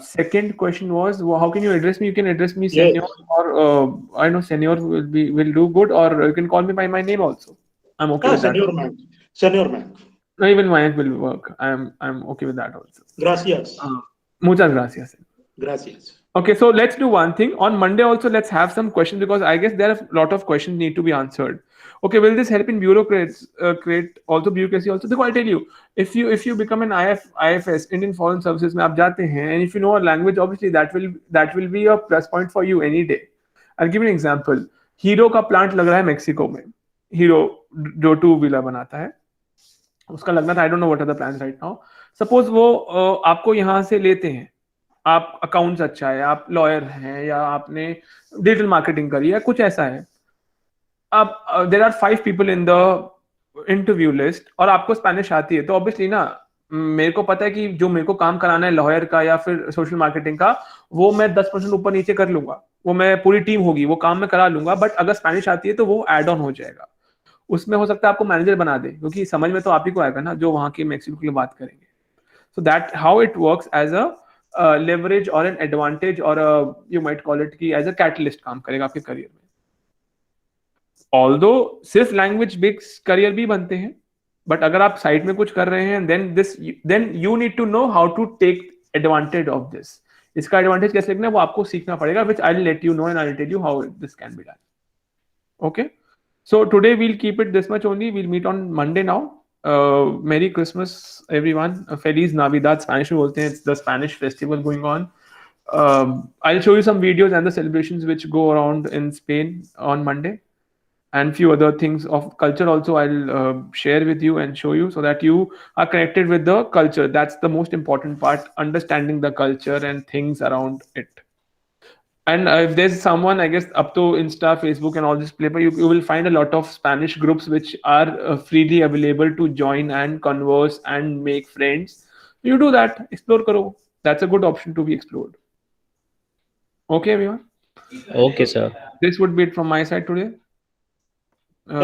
Second question was, how can you address me? You can address me Senor, or I know Senor will do good, or you can call me by my name also. I'm okay with that. Senor man. No, even Mayank will work. I'm okay with that also. Gracias. Muchas gracias. Gracias. Okay, so let's do one thing. On Monday also, let's have some questions, because I guess there are a lot of questions need to be answered. Okay, will this help in bureaucracy also, bureaucracy also? I'll tell you, if you become an IFS, Indian Foreign Services में आप जाते हैं, and if you know a language, obviously that will be a plus point for you any day. I'll give you an example. Hero का plant लग रहा है Mexico में. Hero जो 2-wheeler बनाता है, उसका लगना था. I don't know what are the plans right now. Suppose वो आपको यहाँ से लेते हैं, आप अकाउंट्स अच्छा है, आप लॉयर हैं, या आपने डिजिटल मार्केटिंग करी है, कुछ ऐसा है. अब there are 5 people in the interview list, और आपको स्पेनिश आती है, तो ऑब्वियसली ना, मेरे को पता है कि जो मेरे को काम कराना है लॉयर का या फिर सोशल मार्केटिंग का, वो मैं 10% ऊपर नीचे कर लूंगा, वो मैं पूरी टीम होगी, वो काम मैं करा लूंगा. बट अगर स्पेनिश आती है तो वो एड ऑन हो जाएगा. उसमें हो सकता है आपको मैनेजर बना दे, क्योंकि समझ में तो आप ही को आएगा ना, जो वहां के मैक्सिको के लिए बात करेंगे. So that how it works as a leverage और एन एडवांटेज, और यू माइट कॉल इट कि एज अ कैटलिस्ट काम करेगा आपके करियर में. ऑल्दो सिर्फ लैंग्वेज बेस्ड करियर भी बनते हैं, बट अगर आप साइड में कुछ कर रहे हैं, then you need to know how to take advantage of this. इसका एडवांटेज कैसे लेना है वो आपको सीखना पड़ेगा, which I will let you know and I will tell you how this can be done. Okay, so today we'll keep it this much only. We'll meet on Monday now. Merry Christmas everyone. Feliz Navidad, Spanish में बोलते हैं. It's the Spanish festival going on. I'll show you some videos and the celebrations which go around in Spain on Monday, and few other things of culture also I'll share with you and show you, so that you are connected with the culture. That's the most important part, understanding the culture and things around it. And if there's someone, I guess, up to Insta, Facebook, and all this paper, you will find a lot of Spanish groups which are freely available to join and converse and make friends. You do that, explore karo. That's a good option to be explored. Okay, everyone. Okay, sir. This would be it from my side today.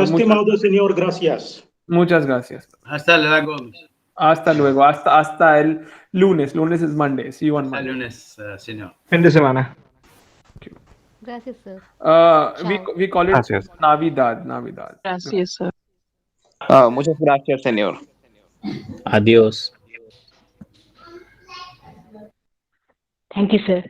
Estimado señor, gracias. Muchas gracias. Hasta luego. Hasta luego. Hasta el lunes. Lunes is Monday. See you on Monday. Lunes, señor. Fin de semana. Gracias, sir. We call it Gracias. Navidad. Gracias, sir. Muchas gracias, señor. Adios. Thank you, sir.